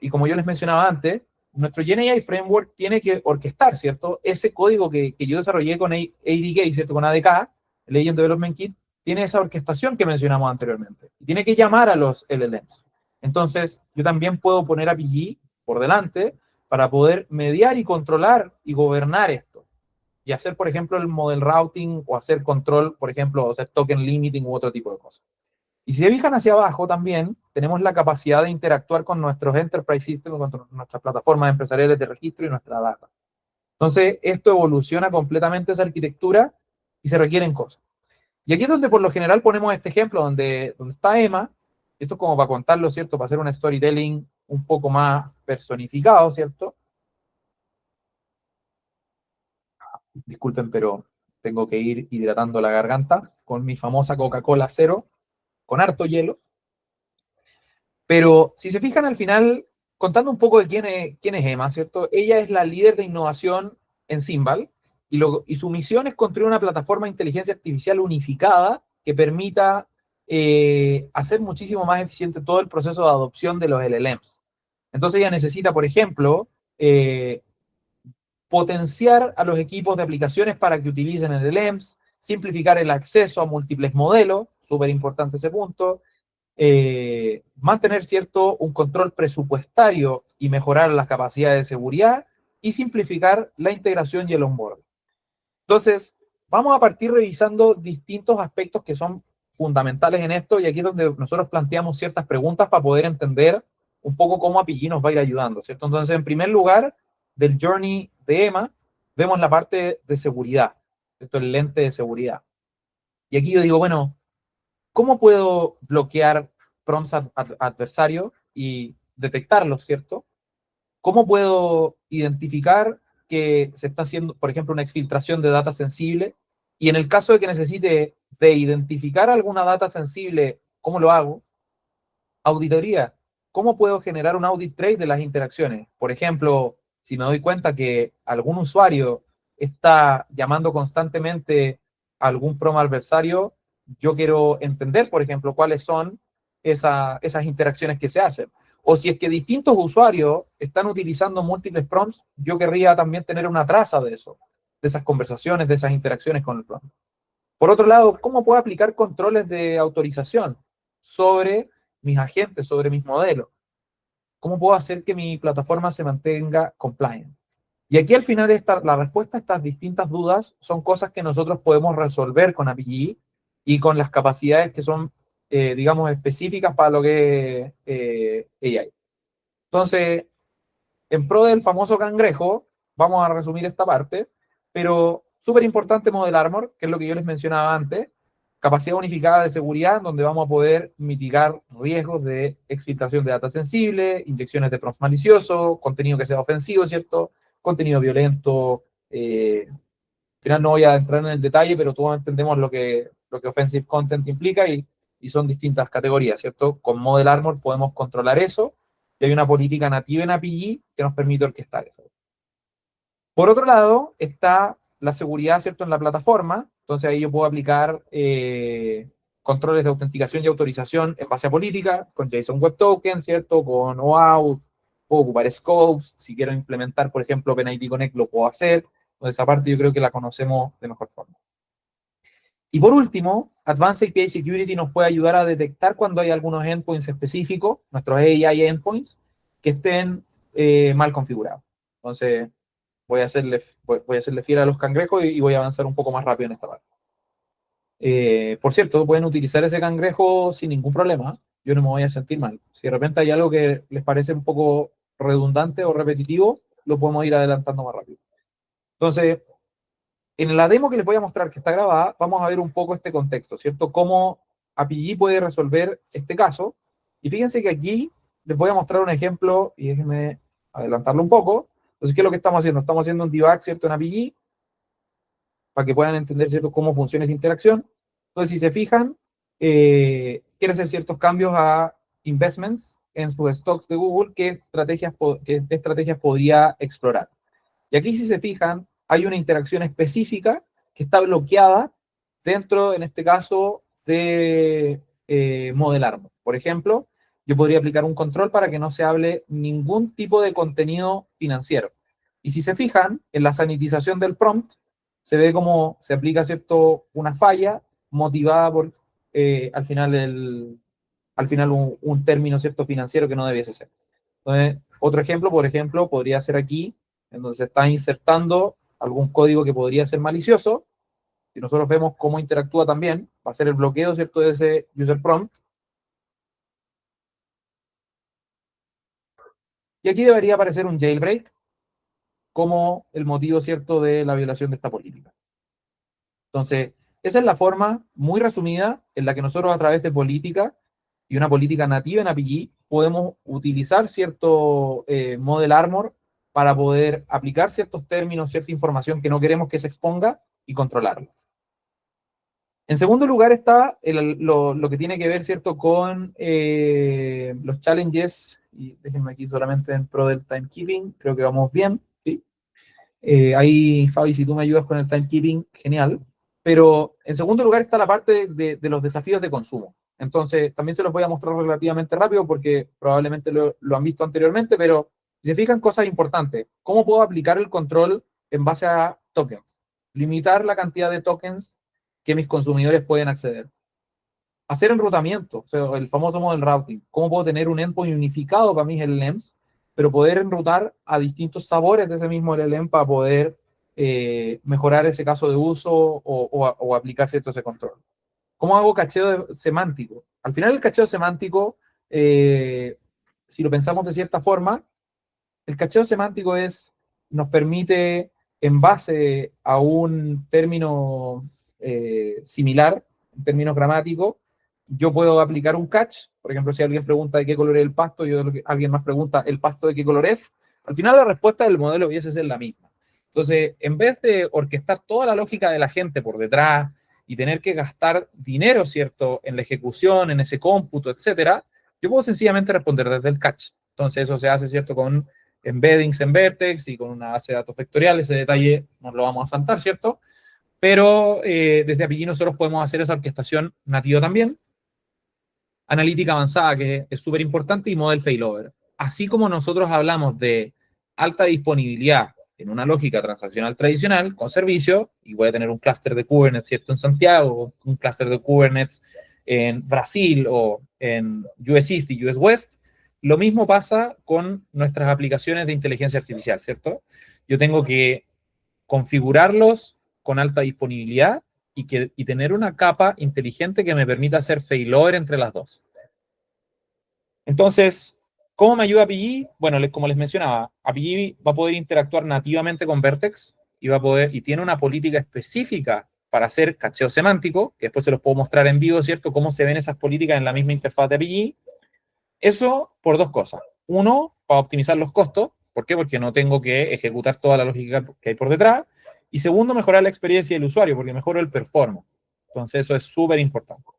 y como yo les mencionaba antes, nuestro GenAI Framework tiene que orquestar, ¿cierto? Ese código que yo desarrollé con ADK, ¿cierto? Con ADK, el Agent Development Kit, tiene esa orquestación que mencionamos anteriormente. Y tiene que llamar a los LLMs. Entonces, yo también puedo poner API por delante para poder mediar y controlar y gobernar esto. Y hacer, por ejemplo, el model routing o hacer control, por ejemplo, o hacer token limiting u otro tipo de cosas. Y si se fijan hacia abajo también, tenemos la capacidad de interactuar con nuestros enterprise systems, con nuestras plataformas empresariales de registro y nuestra data. Entonces, esto evoluciona completamente esa arquitectura y se requieren cosas. Y aquí es donde por lo general ponemos este ejemplo, donde está Emma. Esto es como para contarlo, ¿cierto? Para hacer un storytelling un poco más personificado, ¿cierto? Disculpen, pero tengo que ir hidratando la garganta con mi famosa Coca-Cola cero, con harto hielo. Pero si se fijan al final, contando un poco de quién es Emma, ¿cierto? Ella es la líder de innovación en Symbol y su misión es construir una plataforma de inteligencia artificial unificada que permita hacer muchísimo más eficiente todo el proceso de adopción de los LLMs. Entonces ella necesita, por ejemplo, potenciar a los equipos de aplicaciones para que utilicen LLMs, simplificar el acceso a múltiples modelos, súper importante ese punto, mantener cierto un control presupuestario y mejorar las capacidades de seguridad y simplificar la integración y el onboarding. Entonces, vamos a partir revisando distintos aspectos que son fundamentales en esto y aquí es donde nosotros planteamos ciertas preguntas para poder entender un poco cómo API nos va a ir ayudando, ¿cierto? Entonces, en primer lugar, del journey de EMA, vemos la parte de seguridad, ¿cierto? El lente de seguridad. Y aquí yo digo, bueno, ¿cómo puedo bloquear prompts adversarios y detectarlos, ¿cierto? ¿Cómo puedo identificar que se está haciendo, por ejemplo, una exfiltración de data sensible? Y en el caso de que necesite de identificar alguna data sensible, ¿cómo lo hago? Auditoría. ¿Cómo puedo generar un audit trace de las interacciones? Por ejemplo, si me doy cuenta que algún usuario está llamando constantemente a algún prom adversario, yo quiero entender, por ejemplo, cuáles son esas interacciones que se hacen. O si es que distintos usuarios están utilizando múltiples prompts, yo querría también tener una traza de eso, de esas conversaciones, de esas interacciones con el prompt. Por otro lado, ¿cómo puedo aplicar controles de autorización sobre mis agentes, sobre mis modelos? ¿Cómo puedo hacer que mi plataforma se mantenga compliant? Y aquí al final la respuesta a estas distintas dudas son cosas que nosotros podemos resolver con API y con las capacidades que son, digamos, específicas para lo que es AI. Entonces, en pro del famoso cangrejo, vamos a resumir esta parte, pero súper importante Model Armor, que es lo que yo les mencionaba antes, capacidad unificada de seguridad, donde vamos a poder mitigar riesgos de exfiltración de data sensible, inyecciones de prompts maliciosos, contenido que sea ofensivo, ¿cierto? Contenido violento. Al final no voy a entrar en el detalle, pero todos entendemos lo que offensive content implica y son distintas categorías, ¿cierto? Con Model Armor podemos controlar eso y hay una política nativa en API que nos permite orquestar eso. Por otro lado, está la seguridad, ¿cierto?, en la plataforma. Entonces ahí yo puedo aplicar controles de autenticación y autorización en base a política, con JSON Web Token, ¿cierto?, con OAuth, puedo ocupar scopes. Si quiero implementar, por ejemplo, OpenID Connect, lo puedo hacer. Entonces esa parte yo creo que la conocemos de mejor forma. Y por último, Advanced API Security nos puede ayudar a detectar cuando hay algunos endpoints específicos, nuestros AI endpoints, que estén mal configurados. Entonces, voy a hacerle fiel a los cangrejos y voy a avanzar un poco más rápido en esta parte. Por cierto, pueden utilizar ese cangrejo sin ningún problema. Yo no me voy a sentir mal. Si de repente hay algo que les parece un poco redundante o repetitivo, lo podemos ir adelantando más rápido. Entonces, en la demo que les voy a mostrar, que está grabada, vamos a ver un poco este contexto, ¿cierto? Cómo API puede resolver este caso. Y fíjense que aquí les voy a mostrar un ejemplo, y déjenme adelantarlo un poco. Entonces, ¿qué es lo que estamos haciendo? Estamos haciendo un debug, ¿cierto? En API, para que puedan entender, ¿cierto?, cómo funciona esta interacción. Entonces, si se fijan, quiere hacer ciertos cambios a investments en sus stocks de Google, qué estrategias podría explorar. Y aquí, si se fijan, hay una interacción específica que está bloqueada dentro, en este caso, de Model Armor. Por ejemplo, yo podría aplicar un control para que no se hable ningún tipo de contenido financiero. Y si se fijan, en la sanitización del prompt, se ve como se aplica, ¿cierto?, una falla motivada por, al final un término, ¿cierto?, financiero que no debiese ser. Entonces, otro ejemplo, por ejemplo, podría ser aquí, en donde se está insertando algún código que podría ser malicioso. Si nosotros vemos cómo interactúa también, va a ser el bloqueo, ¿cierto?, de ese user prompt. Y aquí debería aparecer un jailbreak como el motivo, ¿cierto?, de la violación de esta política. Entonces, esa es la forma muy resumida en la que nosotros a través de política y una política nativa en API podemos utilizar cierto Model Armor para poder aplicar ciertos términos, cierta información que no queremos que se exponga y controlarlo. En segundo lugar está lo que tiene que ver, ¿cierto?, con los challenges, y déjenme aquí solamente en pro del timekeeping, creo que vamos bien, ¿sí? Ahí, Fabi, si tú me ayudas con el timekeeping, genial. Pero en segundo lugar está la parte de los desafíos de consumo. Entonces, también se los voy a mostrar relativamente rápido porque probablemente lo han visto anteriormente, pero si se fijan, cosas importantes. ¿Cómo puedo aplicar el control en base a tokens. Limitar la cantidad de tokens que mis consumidores pueden acceder. Hacer enrutamiento, o sea, el famoso model routing. ¿Cómo puedo tener un endpoint unificado para mis LLMs, pero poder enrutar a distintos sabores de ese mismo LLM para poder mejorar ese caso de uso o aplicar cierto ese control? ¿Cómo hago cacheo semántico? Al final el cacheo semántico, si lo pensamos de cierta forma, el cacheo semántico nos permite, en base a un término similar, en términos gramáticos, yo puedo aplicar un catch. Por ejemplo, si alguien pregunta de qué color es el pasto y alguien más pregunta el pasto de qué color es, al final la respuesta del modelo hubiese ser la misma. Entonces, en vez de orquestar toda la lógica de la gente por detrás y tener que gastar dinero, ¿cierto?, en la ejecución, en ese cómputo, etcétera, yo puedo sencillamente responder desde el catch. Entonces, eso se hace, ¿cierto?, con embeddings en Vertex y con una base de datos vectorial. Ese detalle nos lo vamos a saltar, ¿cierto? Pero desde Apigee nosotros podemos hacer esa orquestación nativa también. Analítica avanzada, que es súper importante, y model failover. Así como nosotros hablamos de alta disponibilidad en una lógica transaccional tradicional con servicio, y voy a tener un clúster de Kubernetes, ¿cierto?, en Santiago, un clúster de Kubernetes en Brasil o en US East y US West, lo mismo pasa con nuestras aplicaciones de inteligencia artificial, ¿cierto? Yo tengo que configurarlos con alta disponibilidad y tener una capa inteligente que me permita hacer failover entre las dos. Entonces, ¿cómo me ayuda Apigee? Bueno, como les mencionaba, Apigee va a poder interactuar nativamente con Vertex y tiene una política específica para hacer cacheo semántico, que después se los puedo mostrar en vivo, ¿cierto? Cómo se ven esas políticas en la misma interfaz de Apigee. Eso por dos cosas. Uno, para optimizar los costos. ¿Por qué? Porque no tengo que ejecutar toda la lógica que hay por detrás. Y segundo, mejorar la experiencia del usuario, porque mejoro el performance. Entonces, eso es súper importante.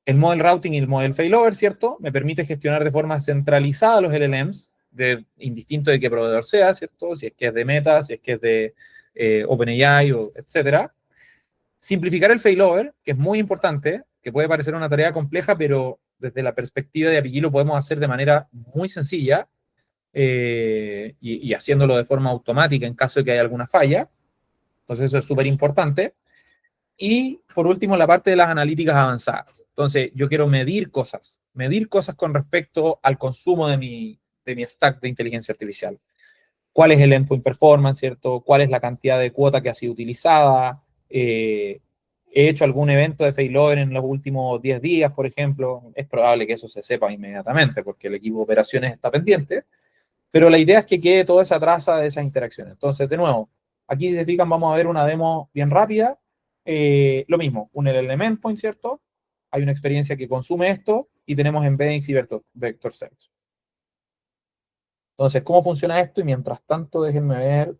El model routing y el model failover, ¿cierto? Me permite gestionar de forma centralizada los LLMs, indistinto de qué proveedor sea, ¿cierto? Si es que es de Meta, si es que es de OpenAI, etcétera. Simplificar el failover, que es muy importante, que puede parecer una tarea compleja, pero desde la perspectiva de Apigee lo podemos hacer de manera muy sencilla y haciéndolo de forma automática en caso de que haya alguna falla. Entonces eso es súper importante. Y por último, la parte de las analíticas avanzadas. Entonces, yo quiero medir cosas con respecto al consumo de mi stack de inteligencia artificial. ¿Cuál es el endpoint performance, cierto? ¿Cuál es la cantidad de cuota que ha sido utilizada? He hecho algún evento de failover en los últimos 10 días, por ejemplo. Es probable que eso se sepa inmediatamente porque el equipo de operaciones está pendiente. Pero la idea es que quede toda esa traza de esas interacciones. Entonces, de nuevo, aquí si se fijan, vamos a ver una demo bien rápida. Lo mismo, un LLM endpoint, ¿cierto? Hay una experiencia que consume esto y tenemos embeddings y vector search. Entonces, ¿cómo funciona esto? Y mientras tanto, déjenme ver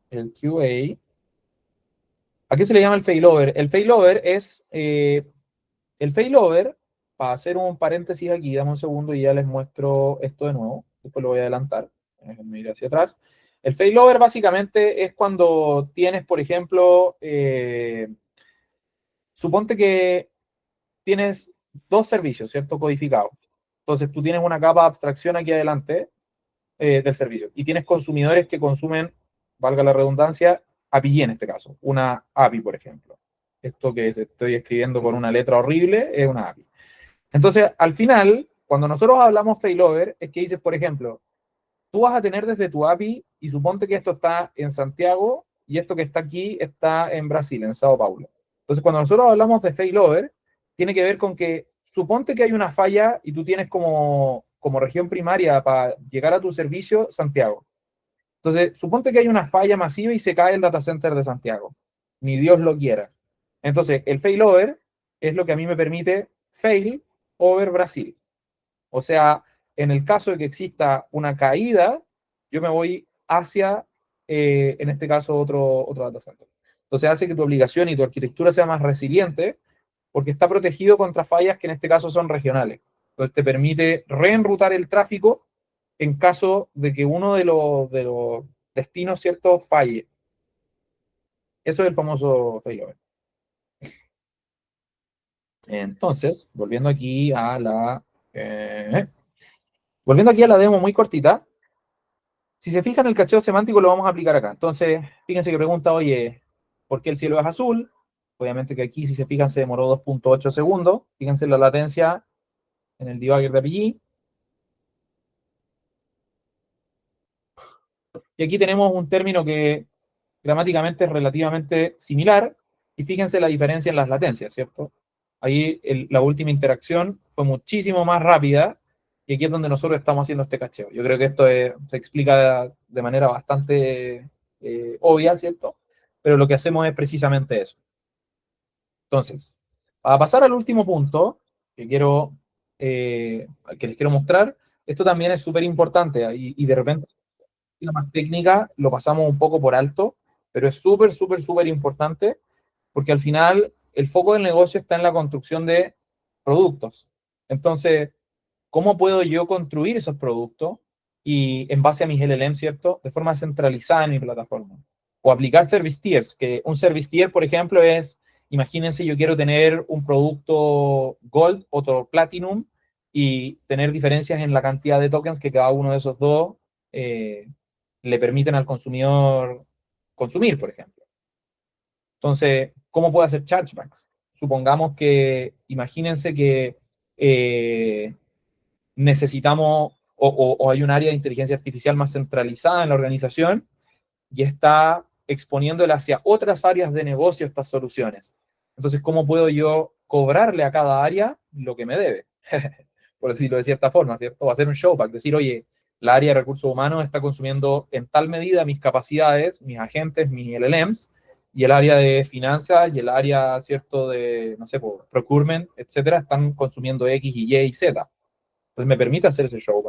el QA. ¿A qué se le llama el failover? El failover para hacer un paréntesis aquí, dame un segundo y ya les muestro esto de nuevo. Después lo voy a adelantar. Déjenme ir hacia atrás. El failover básicamente es cuando tienes, por ejemplo, suponte que tienes dos servicios, ¿cierto? Codificados. Entonces tú tienes una capa de abstracción aquí adelante del servicio y tienes consumidores que consumen, valga la redundancia, API en este caso, una API, por ejemplo. Esto que estoy escribiendo con una letra horrible es una API. Entonces, al final, cuando nosotros hablamos failover, es que dices, por ejemplo, tú vas a tener desde tu API, y suponte que esto está en Santiago y esto que está aquí está en Brasil, en Sao Paulo. Entonces, cuando nosotros hablamos de failover, tiene que ver con que suponte que hay una falla y tú tienes como región primaria para llegar a tu servicio Santiago. Entonces, suponte que hay una falla masiva y se cae el data center de Santiago. Ni Dios lo quiera. Entonces, el failover es lo que a mí me permite fail over Brasil. O sea, en el caso de que exista una caída, yo me voy hacia, en este caso, otro data center. Entonces hace que tu aplicación y tu arquitectura sea más resiliente porque está protegido contra fallas que en este caso son regionales. Entonces te permite reenrutar el tráfico en caso de que uno de los destinos, ¿cierto?, falle. Eso es el famoso failover. Entonces, volviendo aquí a la demo muy cortita, Si se fijan, el cacheo semántico lo vamos a aplicar acá. Entonces, fíjense que pregunta, oye, ¿por qué el cielo es azul? Obviamente que aquí, si se fijan, se demoró 2.8 segundos. Fíjense la latencia en el debugger de API. Y aquí tenemos un término que gramáticamente es relativamente similar. Y fíjense la diferencia en las latencias, ¿cierto? Ahí la última interacción fue muchísimo más rápida. Y aquí es donde nosotros estamos haciendo este cacheo. Yo creo que esto se explica de manera bastante obvia, ¿cierto? Pero lo que hacemos es precisamente eso. Entonces, para pasar al último punto que que les quiero mostrar, esto también es súper importante y de repente la más técnica lo pasamos un poco por alto, pero es súper, súper, súper importante porque al final el foco del negocio está en la construcción de productos. Entonces, ¿cómo puedo yo construir esos productos y en base a mis LLM, ¿cierto? De forma centralizada en mi plataforma. O aplicar service tiers, que un service tier, por ejemplo, es, imagínense, yo quiero tener un producto Gold, otro Platinum, y tener diferencias en la cantidad de tokens que cada uno de esos dos eh, le permiten al consumidor consumir, por ejemplo. Entonces, ¿cómo puedo hacer chargebacks? Supongamos que, imagínense que necesitamos o hay un área de inteligencia artificial más centralizada en la organización y está exponiéndole hacia otras áreas de negocio estas soluciones. Entonces, ¿cómo puedo yo cobrarle a cada área lo que me debe? Por decirlo de cierta forma, ¿cierto? O hacer un showback, decir, oye, la área de recursos humanos está consumiendo en tal medida mis capacidades, mis agentes, mis LLMs, y el área de finanzas y el área, ¿cierto?, de, no sé, procurement, etcétera, están consumiendo X y Y y Z. Pues me permite hacer ese show.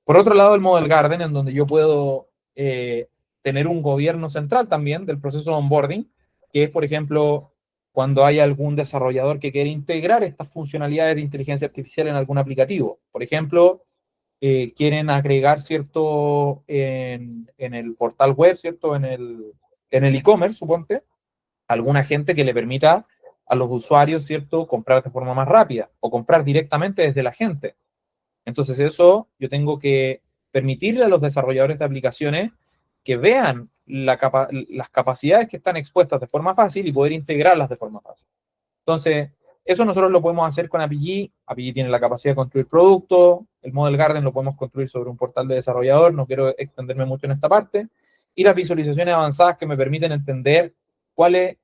Por otro lado, el Model Garden, en donde yo puedo tener un gobierno central también del proceso de onboarding, que es, por ejemplo, cuando hay algún desarrollador que quiere integrar estas funcionalidades de inteligencia artificial en algún aplicativo. Por ejemplo, quieren agregar, ¿cierto?, en el portal web, ¿cierto?, en el e-commerce, suponte, alguna gente que le permita a los usuarios, ¿cierto?, comprar de forma más rápida o comprar directamente desde la gente. Entonces eso yo tengo que permitirle a los desarrolladores de aplicaciones que vean las capacidades que están expuestas de forma fácil y poder integrarlas de forma fácil. Entonces, eso nosotros lo podemos hacer con Apigee. Apigee tiene la capacidad de construir productos. El Model Garden lo podemos construir sobre un portal de desarrollador. No quiero extenderme mucho en esta parte. Y las visualizaciones avanzadas que me permiten entender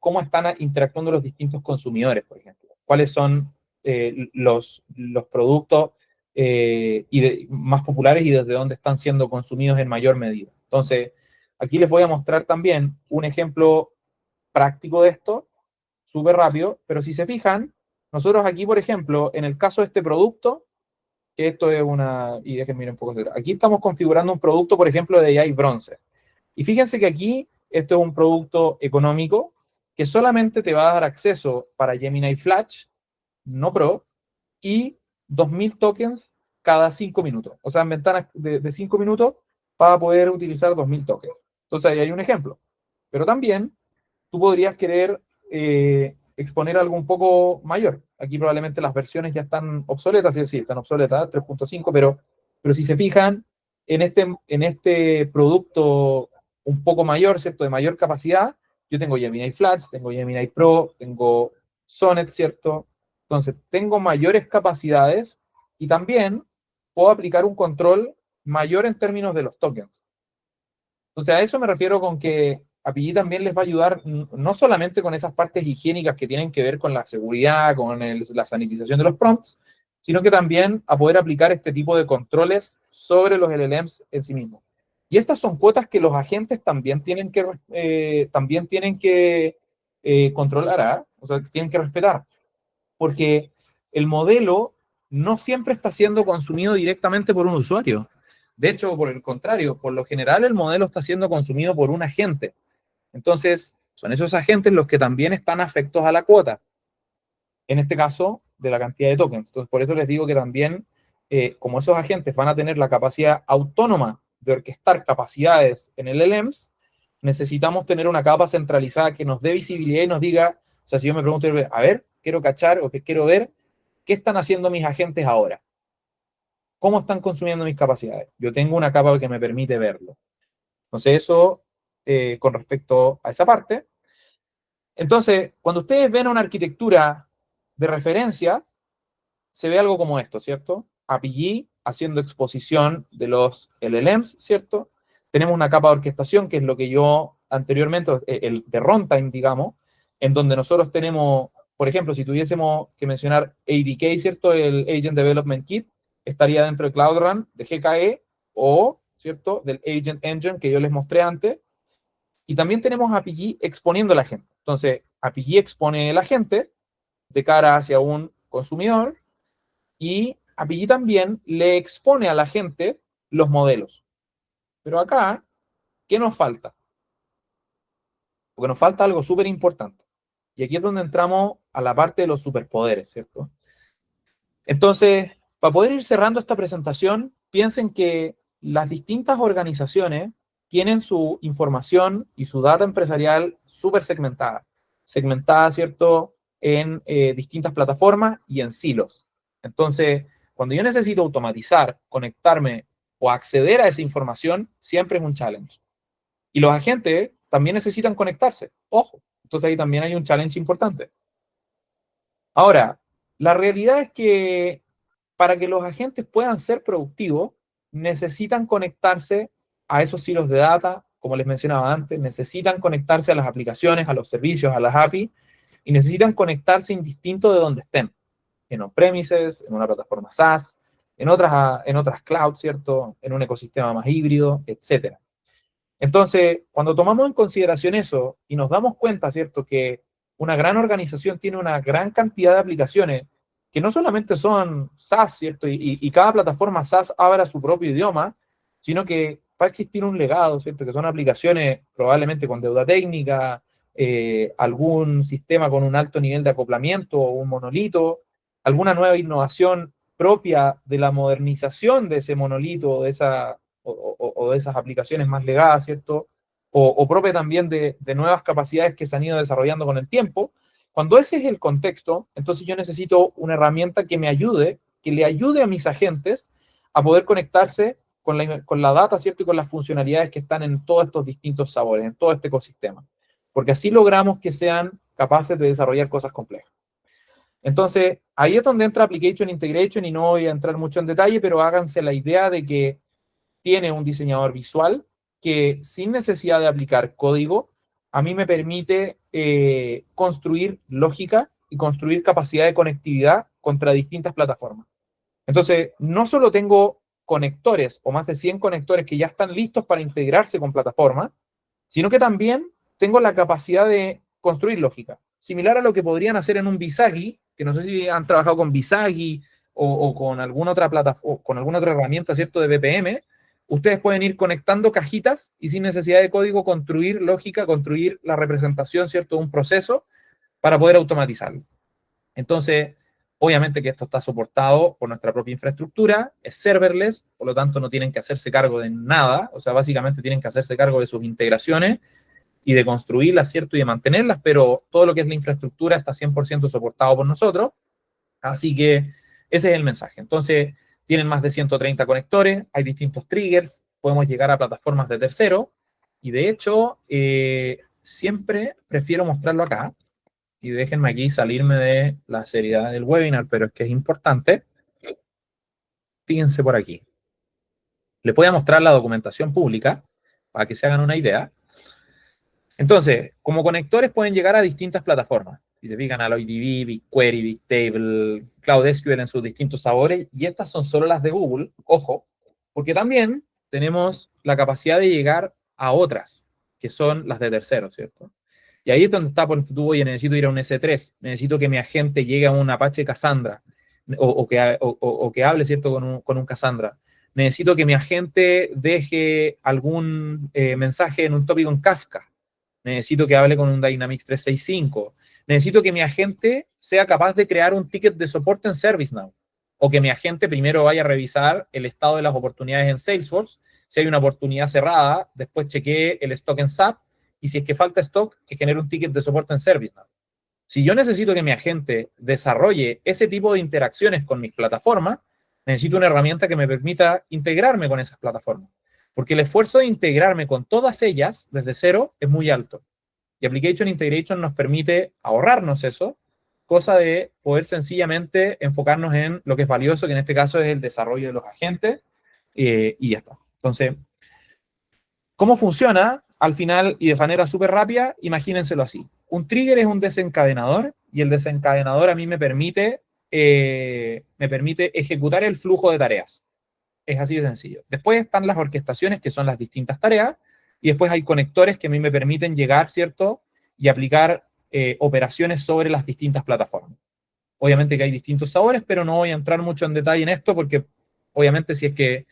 cómo están interactuando los distintos consumidores, por ejemplo. Cuáles son los productos más populares y desde dónde están siendo consumidos en mayor medida. Entonces, aquí les voy a mostrar también un ejemplo práctico de esto súper rápido, pero si se fijan, nosotros aquí, por ejemplo, en el caso de este producto, que esto es y déjenme mirar un poco, aquí estamos configurando un producto, por ejemplo, de AI Bronce. Y fíjense que aquí esto es un producto económico que solamente te va a dar acceso para Gemini Flash, no Pro, y 2.000 tokens cada 5 minutos. O sea, en ventanas de 5 minutos vas a poder utilizar 2.000 tokens. Entonces ahí hay un ejemplo. Pero también tú podrías querer exponer algo un poco mayor. Aquí probablemente las versiones ya están obsoletas, sí, están obsoletas, 3.5, pero si se fijan, en este producto un poco mayor, ¿cierto? De mayor capacidad, yo tengo Gemini Flash, tengo Gemini Pro, tengo Sonnet, ¿cierto? Entonces, tengo mayores capacidades y también puedo aplicar un control mayor en términos de los tokens. Entonces, a eso me refiero con que API también les va a ayudar no solamente con esas partes higiénicas que tienen que ver con la seguridad, con la sanitización de los prompts, sino que también a poder aplicar este tipo de controles sobre los LLMs en sí mismos. Y estas son cuotas que los agentes también tienen que controlar, ¿ah? O sea, tienen que respetar, porque el modelo no siempre está siendo consumido directamente por un usuario. De hecho, por el contrario, por lo general el modelo está siendo consumido por un agente. Entonces, son esos agentes los que también están afectos a la cuota, en este caso, de la cantidad de tokens. Entonces, por eso les digo que también, como esos agentes van a tener la capacidad autónoma de orquestar capacidades en el LLMs, necesitamos tener una capa centralizada que nos dé visibilidad y nos diga, o sea, si yo me pregunto, a ver, quiero cachar o que quiero ver, ¿qué están haciendo mis agentes ahora? ¿Cómo están consumiendo mis capacidades? Yo tengo una capa que me permite verlo. Entonces, eso con respecto a esa parte. Entonces, cuando ustedes ven una arquitectura de referencia, se ve algo como esto, ¿cierto? API haciendo exposición de los LLMs, ¿cierto? Tenemos una capa de orquestación, que es lo que yo anteriormente, el de runtime, digamos, en donde nosotros tenemos, por ejemplo, si tuviésemos que mencionar ADK, ¿cierto? El Agent Development Kit estaría dentro de Cloud Run, de GKE, o, ¿cierto? Del Agent Engine que yo les mostré antes. Y también tenemos API exponiendo a la gente. Entonces, API expone a la gente de cara hacia un consumidor, y API también le expone a la gente los modelos. Pero acá, ¿qué nos falta? Porque nos falta algo súper importante. Y aquí es donde entramos a la parte de los superpoderes, ¿cierto? Entonces, para poder ir cerrando esta presentación, piensen que las distintas organizaciones tienen su información y su data empresarial súper segmentada. Segmentada, ¿cierto?, en distintas plataformas y en silos. Entonces, cuando yo necesito automatizar, conectarme o acceder a esa información, siempre es un challenge. Y los agentes también necesitan conectarse. Ojo, entonces ahí también hay un challenge importante. Ahora, la realidad es que para que los agentes puedan ser productivos, necesitan conectarse a esos silos de data, como les mencionaba antes, necesitan conectarse a las aplicaciones, a los servicios, a las API, y necesitan conectarse indistinto de donde estén, en on-premises, en una plataforma SaaS, en otras clouds, ¿cierto? En un ecosistema más híbrido, etcétera. Entonces, cuando tomamos en consideración eso y nos damos cuenta, ¿cierto?, que una gran organización tiene una gran cantidad de aplicaciones que no solamente son SaaS, ¿cierto?, y cada plataforma SaaS habla su propio idioma, sino que va a existir un legado, ¿cierto?, que son aplicaciones probablemente con deuda técnica, algún sistema con un alto nivel de acoplamiento o un monolito, alguna nueva innovación propia de la modernización de ese monolito o de o de esas aplicaciones más legadas, ¿cierto? O propia también de nuevas capacidades que se han ido desarrollando con el tiempo. Cuando ese es el contexto, entonces yo necesito una herramienta que me ayude, que le ayude a mis agentes a poder conectarse con la data, ¿cierto? Y con las funcionalidades que están en todos estos distintos sabores, en todo este ecosistema. Porque así logramos que sean capaces de desarrollar cosas complejas. Entonces, ahí es donde entra Application Integration, y no voy a entrar mucho en detalle, pero háganse la idea de que tiene un diseñador visual que, sin necesidad de aplicar código, a mí me permite construir lógica y construir capacidad de conectividad contra distintas plataformas. Entonces, no solo tengo conectores o más de 100 conectores que ya están listos para integrarse con plataformas, sino que también tengo la capacidad de construir lógica, similar a lo que podrían hacer en un Visagi, que no sé si han trabajado con Visagi o con alguna otra plataforma, con alguna otra herramienta, ¿cierto?, de BPM. Ustedes pueden ir conectando cajitas y sin necesidad de código construir lógica, construir la representación, ¿cierto?, de un proceso para poder automatizarlo. Entonces, obviamente que esto está soportado por nuestra propia infraestructura, es serverless, por lo tanto no tienen que hacerse cargo de nada, o sea, básicamente tienen que hacerse cargo de sus integraciones y de construirlas, ¿cierto?, y de mantenerlas, pero todo lo que es la infraestructura está 100% soportado por nosotros, así que ese es el mensaje. Entonces, tienen más de 130 conectores, hay distintos triggers, podemos llegar a plataformas de tercero, y de hecho, siempre prefiero mostrarlo acá, y déjenme aquí salirme de la seriedad del webinar, pero es que es importante. Fíjense por aquí. Les voy a mostrar la documentación pública para que se hagan una idea. Entonces, como conectores pueden llegar a distintas plataformas. Si se fijan, AlloyDB, BigQuery, Bigtable, CloudSQL en sus distintos sabores, y estas son solo las de Google, ojo, porque también tenemos la capacidad de llegar a otras, que son las de terceros, ¿cierto? Y ahí es donde está, por ejemplo, oye, necesito ir a un S3, necesito que mi agente llegue a un Apache Cassandra, o que hable, ¿cierto?, con un Cassandra. Necesito que mi agente deje algún mensaje en un tópico en Kafka. Necesito que hable con un Dynamics 365. Necesito que mi agente sea capaz de crear un ticket de soporte en ServiceNow. O que mi agente primero vaya a revisar el estado de las oportunidades en Salesforce. Si hay una oportunidad cerrada, después chequee el stock en SAP. Y si es que falta stock, que genere un ticket de soporte en ServiceNow. Si yo necesito que mi agente desarrolle ese tipo de interacciones con mis plataformas, necesito una herramienta que me permita integrarme con esas plataformas. Porque el esfuerzo de integrarme con todas ellas desde cero es muy alto. Y Application Integration nos permite ahorrarnos eso, cosa de poder sencillamente enfocarnos en lo que es valioso, que en este caso es el desarrollo de los agentes, y ya está. Entonces, ¿cómo funciona? Al final, y de manera súper rápida, imagínenselo así. Un trigger es un desencadenador, y el desencadenador a mí me permite ejecutar el flujo de tareas. Es así de sencillo. Después están las orquestaciones, que son las distintas tareas, y después hay conectores que a mí me permiten llegar, ¿cierto? Y aplicar operaciones sobre las distintas plataformas. Obviamente que hay distintos sabores, pero no voy a entrar mucho en detalle en esto porque obviamente si es que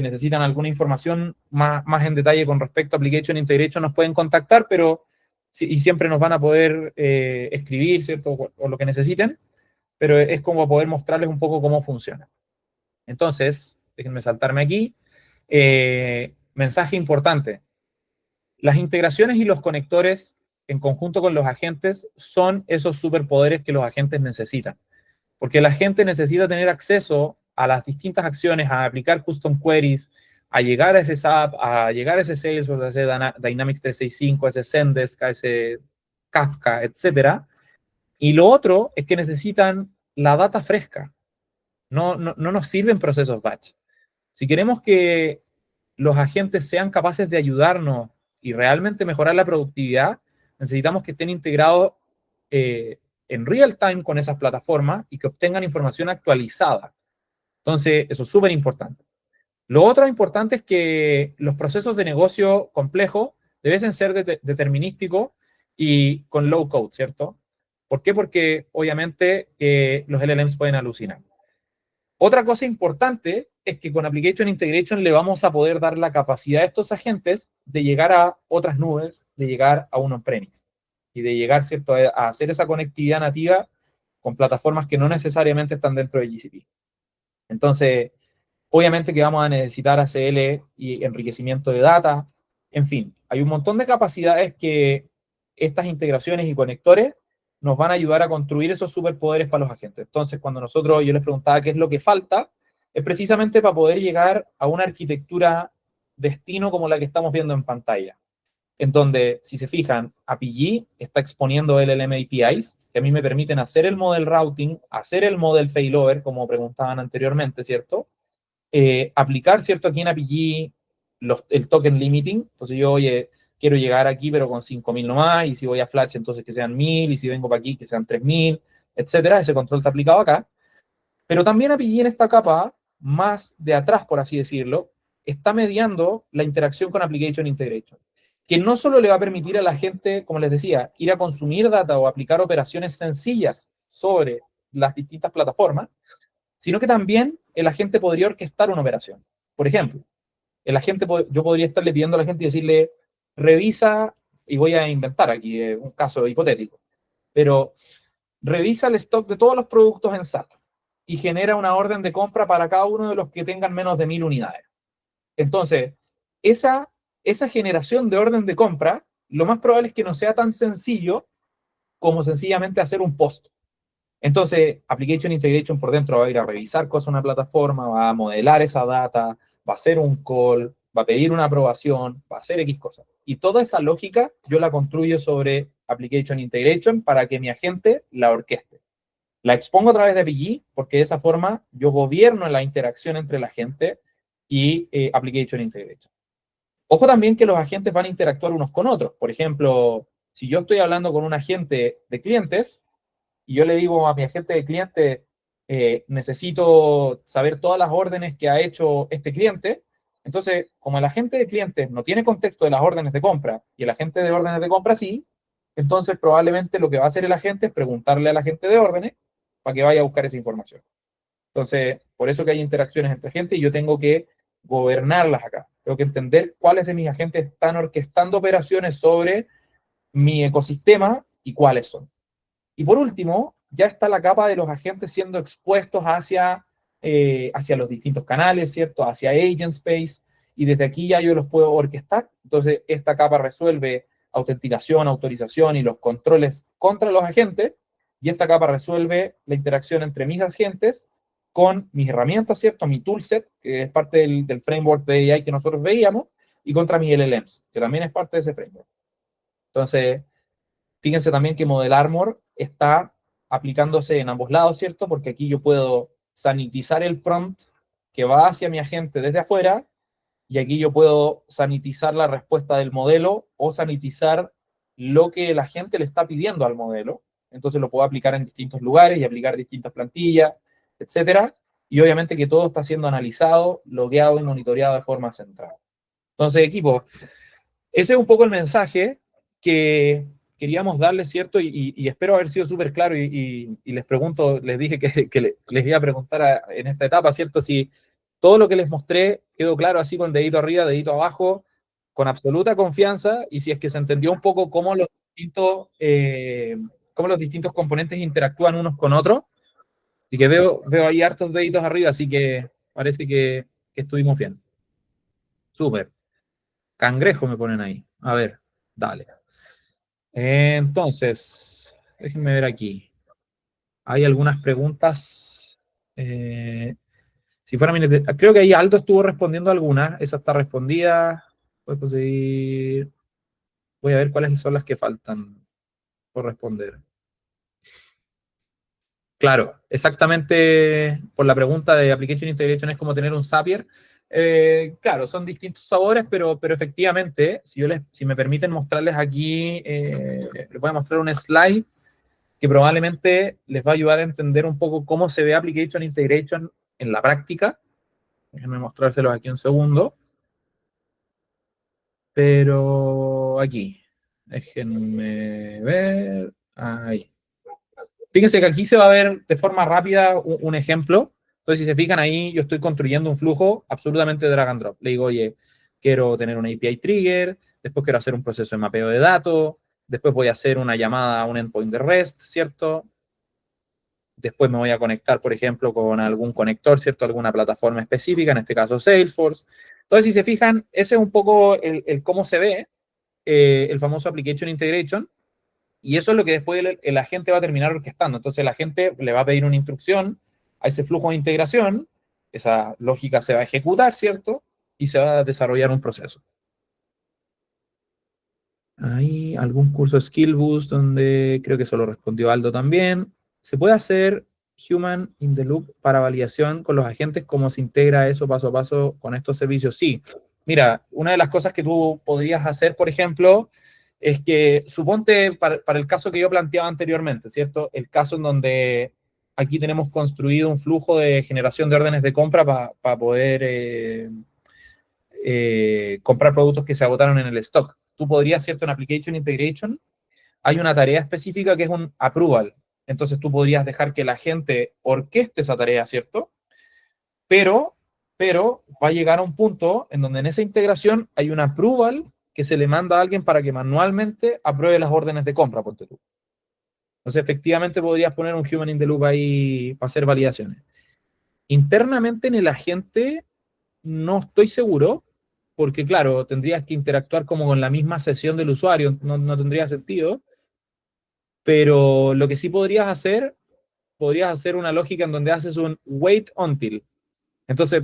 necesitan alguna información más en detalle con respecto a Application Integration nos pueden contactar, pero y siempre nos van a poder escribir, ¿cierto? O lo que necesiten, pero es como poder mostrarles un poco cómo funciona. Entonces, déjenme saltarme aquí. Mensaje importante. Las integraciones y los conectores en conjunto con los agentes son esos superpoderes que los agentes necesitan. Porque la gente necesita tener acceso a las distintas acciones, a aplicar custom queries, a llegar a ese SAP, a llegar a ese Salesforce, a ese Dynamics 365, a ese Zendesk, a ese Kafka, etc. Y lo otro es que necesitan la data fresca. No nos sirven procesos batch. Si queremos que los agentes sean capaces de ayudarnos y realmente mejorar la productividad, necesitamos que estén integrados en real time con esas plataformas y que obtengan información actualizada. Entonces, eso es súper importante. Lo otro importante es que los procesos de negocio complejos deben ser determinísticos y con low code, ¿cierto? ¿Por qué? Porque obviamente los LLMs pueden alucinar. Otra cosa importante es que con Application Integration le vamos a poder dar la capacidad a estos agentes de llegar a otras nubes, de llegar a un on-premise y de llegar, ¿cierto?, a hacer esa conectividad nativa con plataformas que no necesariamente están dentro de GCP. Entonces, obviamente que vamos a necesitar ACL y enriquecimiento de data. En fin, hay un montón de capacidades que estas integraciones y conectores nos van a ayudar a construir esos superpoderes para los agentes. Entonces, cuando yo les preguntaba qué es lo que falta, es precisamente para poder llegar a una arquitectura destino como la que estamos viendo en pantalla, en donde, si se fijan, APG está exponiendo LLM APIs, que a mí me permiten hacer el model routing, hacer el model failover, como preguntaban anteriormente, ¿cierto? Aplicar, ¿cierto? Aquí en APG el token limiting. Entonces yo, oye, quiero llegar aquí, pero con 5.000 nomás, y si voy a Flash, entonces que sean 1.000, y si vengo para aquí, que sean 3.000, etcétera. Ese control está aplicado acá. Pero también APG en esta capa, más de atrás, por así decirlo, está mediando la interacción con Application Integration, que no solo le va a permitir a la gente, como les decía, ir a consumir data o aplicar operaciones sencillas sobre las distintas plataformas, sino que también el agente podría orquestar una operación. Por ejemplo, yo podría estarle pidiendo a la gente y decirle, revisa, y voy a inventar aquí un caso hipotético, pero revisa el stock de todos los productos en SAP y genera una orden de compra para cada uno de los que tengan menos de 1.000 unidades. Entonces, esa generación de orden de compra, lo más probable es que no sea tan sencillo como sencillamente hacer un post. Entonces, Application Integration por dentro va a ir a revisar cosas en una plataforma, va a modelar esa data, va a hacer un call, va a pedir una aprobación, va a hacer X cosas. Y toda esa lógica yo la construyo sobre Application Integration para que mi agente la orqueste. La expongo a través de APG porque de esa forma yo gobierno la interacción entre la gente y Application Integration. Ojo también que los agentes van a interactuar unos con otros. Por ejemplo, si yo estoy hablando con un agente de clientes, y yo le digo a mi agente de cliente, necesito saber todas las órdenes que ha hecho este cliente. Entonces, como el agente de clientes no tiene contexto de las órdenes de compra y el agente de órdenes de compra sí, entonces probablemente lo que va a hacer el agente es preguntarle al agente de órdenes para que vaya a buscar esa información. Entonces, por eso que hay interacciones entre agentes y yo tengo que gobernarlas acá. Tengo que entender cuáles de mis agentes están orquestando operaciones sobre mi ecosistema y cuáles son. Y por último, ya está la capa de los agentes siendo expuestos hacia los distintos canales, ¿cierto? Hacia Agent Space, y desde aquí ya yo los puedo orquestar. Entonces, esta capa resuelve autenticación, autorización y los controles contra los agentes, y esta capa resuelve la interacción entre mis agentes con mis herramientas, ¿cierto? Mi toolset, que es parte del framework de AI que nosotros veíamos, y contra mis LLMs, que también es parte de ese framework. Entonces, fíjense también que Model Armor está aplicándose en ambos lados, ¿cierto? Porque aquí yo puedo sanitizar el prompt que va hacia mi agente desde afuera, y aquí yo puedo sanitizar la respuesta del modelo o sanitizar lo que la gente le está pidiendo al modelo. Entonces lo puedo aplicar en distintos lugares y aplicar distintas plantillas, etcétera. Y obviamente que todo está siendo analizado, logueado y monitoreado de forma central. Entonces, equipo, ese es un poco el mensaje que queríamos darles, ¿cierto? Y espero haber sido súper claro y les pregunto, les dije que les iba a preguntar en esta etapa, ¿cierto? Si todo lo que les mostré quedó claro así con dedito arriba, dedito abajo, con absoluta confianza, y si es que se entendió un poco cómo los distintos componentes interactúan unos con otros, y que veo ahí hartos deditos arriba, así que parece que estuvimos bien. Súper. Cangrejo me ponen ahí. A ver, dale. Entonces, déjenme ver aquí. Hay algunas preguntas. Si fuera creo que ahí Aldo estuvo respondiendo algunas. Esa está respondida. Voy a conseguir. Voy a ver cuáles son las que faltan por responder. Claro, exactamente por la pregunta de Application Integration es como tener un Zapier. Claro, son distintos sabores, pero efectivamente, si me permiten mostrarles aquí, les voy a mostrar un slide que probablemente les va a ayudar a entender un poco cómo se ve Application Integration en la práctica. Déjenme mostrárselos aquí un segundo. Pero aquí, déjenme ver. Ahí. Fíjense que aquí se va a ver de forma rápida un ejemplo. Entonces, si se fijan ahí, yo estoy construyendo un flujo absolutamente drag and drop. Le digo, oye, quiero tener un API trigger, después quiero hacer un proceso de mapeo de datos, después voy a hacer una llamada a un endpoint de REST, ¿cierto? Después me voy a conectar, por ejemplo, con algún conector, ¿cierto? Alguna plataforma específica, en este caso Salesforce. Entonces, si se fijan, ese es un poco el cómo se ve el famoso Application Integration. Y eso es lo que después el agente va a terminar orquestando. Entonces el agente le va a pedir una instrucción a ese flujo de integración, esa lógica se va a ejecutar, ¿cierto? Y se va a desarrollar un proceso. Hay algún curso Skill Boost donde creo que eso lo respondió Aldo también. ¿Se puede hacer Human in the Loop para validación con los agentes? ¿Cómo se integra eso paso a paso con estos servicios? Sí. Mira, una de las cosas que tú podrías hacer, por ejemplo, es que suponte para el caso que yo planteaba anteriormente, ¿cierto? El caso en donde aquí tenemos construido un flujo de generación de órdenes de compra para poder comprar productos que se agotaron en el stock. Tú podrías, ¿cierto? En Application Integration hay una tarea específica que es un approval. Entonces tú podrías dejar que la gente orqueste esa tarea, ¿cierto? Pero, pero va a llegar a un punto en donde en esa integración hay un approval que se le manda a alguien para que manualmente apruebe las órdenes de compra, ponte tú. Entonces, efectivamente podrías poner un human in the loop ahí para hacer validaciones. Internamente en el agente no estoy seguro, porque claro, tendrías que interactuar como con la misma sesión del usuario, no tendría sentido, pero lo que sí podrías hacer una lógica en donde haces un wait until. Entonces,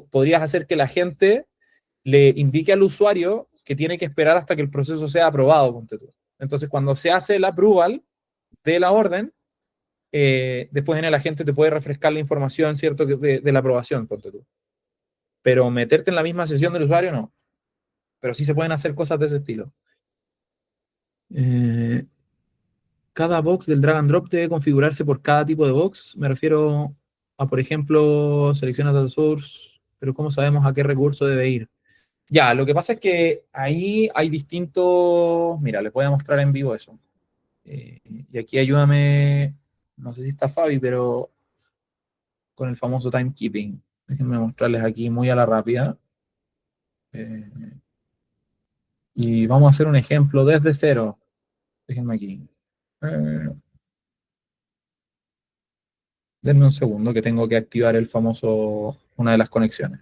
podrías hacer que la gente le indique al usuario que tiene que esperar hasta que el proceso sea aprobado, ponte tú. Entonces, cuando se hace el approval de la orden, después en el agente te puede refrescar la información, ¿cierto?, de la aprobación, ponte tú. Pero meterte en la misma sesión del usuario, no. Pero sí se pueden hacer cosas de ese estilo. Cada box del drag and drop debe configurarse por cada tipo de box. Me refiero a, por ejemplo, selecciona data source, pero ¿cómo sabemos a qué recurso debe ir? Ya, lo que pasa es que ahí hay distintos... Mira, les voy a mostrar en vivo eso. Y aquí ayúdame, no sé si está Fabi, pero con el famoso timekeeping. Déjenme mostrarles aquí muy a la rápida. Y vamos a hacer un ejemplo desde cero. Déjenme aquí. Eh, Denme un segundo que tengo que activar el famoso, una de las conexiones.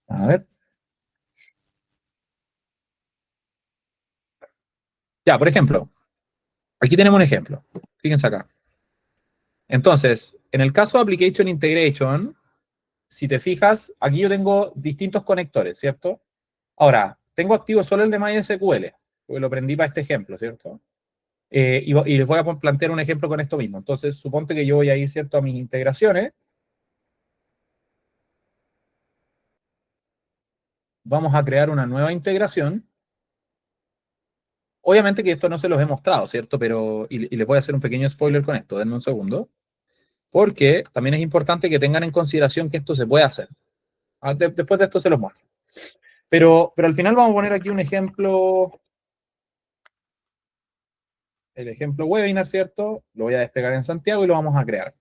A ver. Ya, por ejemplo, aquí tenemos un ejemplo. Fíjense acá. Entonces, en el caso de Application Integration, si te fijas, aquí yo tengo distintos conectores, ¿cierto? Ahora, tengo activo solo el de MySQL, porque lo aprendí para este ejemplo, ¿cierto? Y les voy a plantear un ejemplo con esto mismo. Entonces, suponte que yo voy a ir, ¿cierto?, a mis integraciones. Vamos a crear una nueva integración. Obviamente que esto no se los he mostrado, ¿cierto? Pero, y les voy a hacer un pequeño spoiler con esto, denme un segundo. Porque también es importante que tengan en consideración que esto se puede hacer. Después de esto se los muestro. Pero al final vamos a poner aquí un ejemplo, el ejemplo webinar, ¿cierto? Lo voy a despegar en Santiago y lo vamos a crear.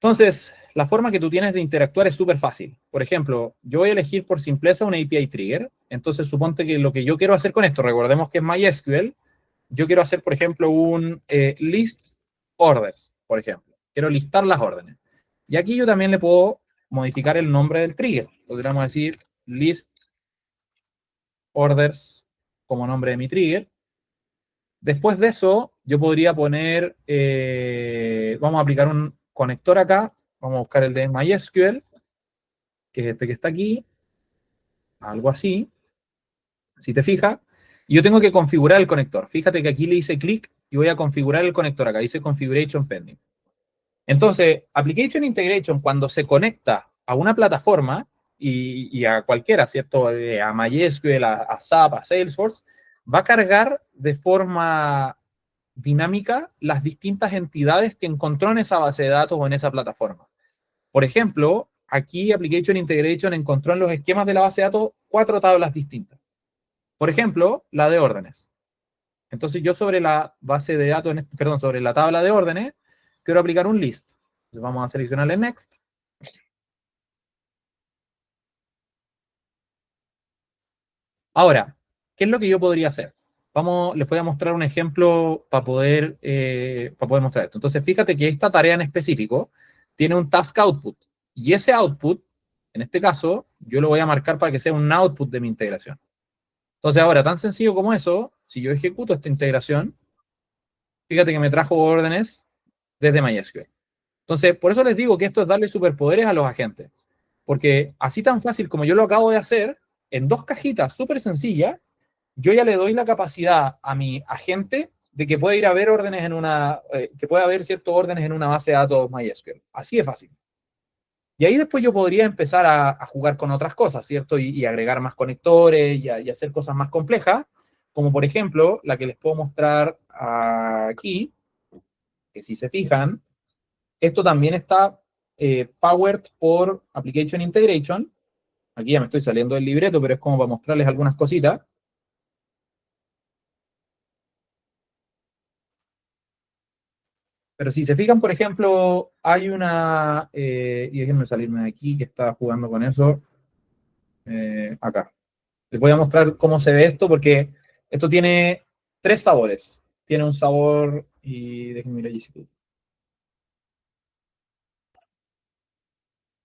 Entonces, la forma que tú tienes de interactuar es súper fácil. Por ejemplo, yo voy a elegir por simpleza un API trigger. Entonces, suponte que lo que yo quiero hacer con esto, recordemos que es MySQL, yo quiero hacer, por ejemplo, un list orders, por ejemplo. Quiero listar las órdenes. Y aquí yo también le puedo modificar el nombre del trigger. Entonces, vamos a decir list orders como nombre de mi trigger. Después de eso, yo podría poner, vamos a aplicar un conector acá, vamos a buscar el de MySQL, que es este que está aquí, algo así, si te fijas, y yo tengo que configurar el conector. Fíjate que aquí le hice clic y voy a configurar el conector acá, dice Configuration Pending. Entonces, Application Integration, cuando se conecta a una plataforma y a cualquiera, ¿cierto? A MySQL, a SAP, a Salesforce, va a cargar de forma dinámica las distintas entidades que encontró en esa base de datos o en esa plataforma. Por ejemplo, aquí Application Integration encontró en los esquemas de la base de datos 4 tablas distintas. Por ejemplo, la de órdenes. Entonces yo sobre la base de datos, perdón, sobre la tabla de órdenes, quiero aplicar un list. Entonces vamos a seleccionarle Next. Ahora, ¿qué es lo que yo podría hacer? Les voy a mostrar un ejemplo para poder mostrar esto. Entonces, fíjate que esta tarea en específico tiene un task output. Y ese output, en este caso, yo lo voy a marcar para que sea un output de mi integración. Entonces, ahora, tan sencillo como eso, si yo ejecuto esta integración, fíjate que me trajo órdenes desde MySQL. Entonces, por eso les digo que esto es darle superpoderes a los agentes. Porque así tan fácil como yo lo acabo de hacer, en 2 cajitas súper sencillas, yo ya le doy la capacidad a mi agente de que pueda ir a ver órdenes que pueda haber ciertos órdenes en una base de datos MySQL. Así de fácil. Y ahí después yo podría empezar a jugar con otras cosas, ¿cierto? Y agregar más conectores y hacer cosas más complejas, como por ejemplo la que les puedo mostrar aquí, que si se fijan, esto también está powered por Application Integration. Aquí ya me estoy saliendo del libreto, pero es como para mostrarles algunas cositas. Pero si se fijan, por ejemplo, hay y déjenme salirme de aquí, que estaba jugando con eso, acá. Les voy a mostrar cómo se ve esto, porque esto tiene 3 sabores. Tiene un sabor, y déjenme ir allí.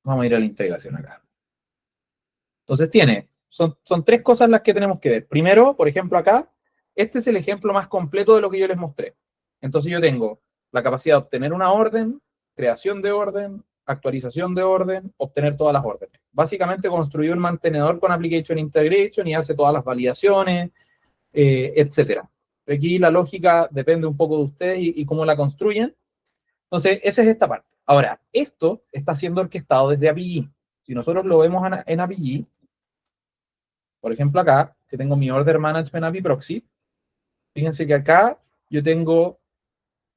Vamos a ir a la integración acá. Entonces son 3 cosas las que tenemos que ver. Primero, por ejemplo, acá, este es el ejemplo más completo de lo que yo les mostré. Entonces yo tengo la capacidad de obtener una orden, creación de orden, actualización de orden, obtener todas las órdenes. Básicamente construí un mantenedor con Application Integration y hace todas las validaciones, etcétera. Aquí la lógica depende un poco de ustedes y cómo la construyen. Entonces, esa es esta parte. Ahora, esto está siendo orquestado desde API. Si nosotros lo vemos en API, por ejemplo acá, que tengo mi Order Management API Proxy, fíjense que acá yo tengo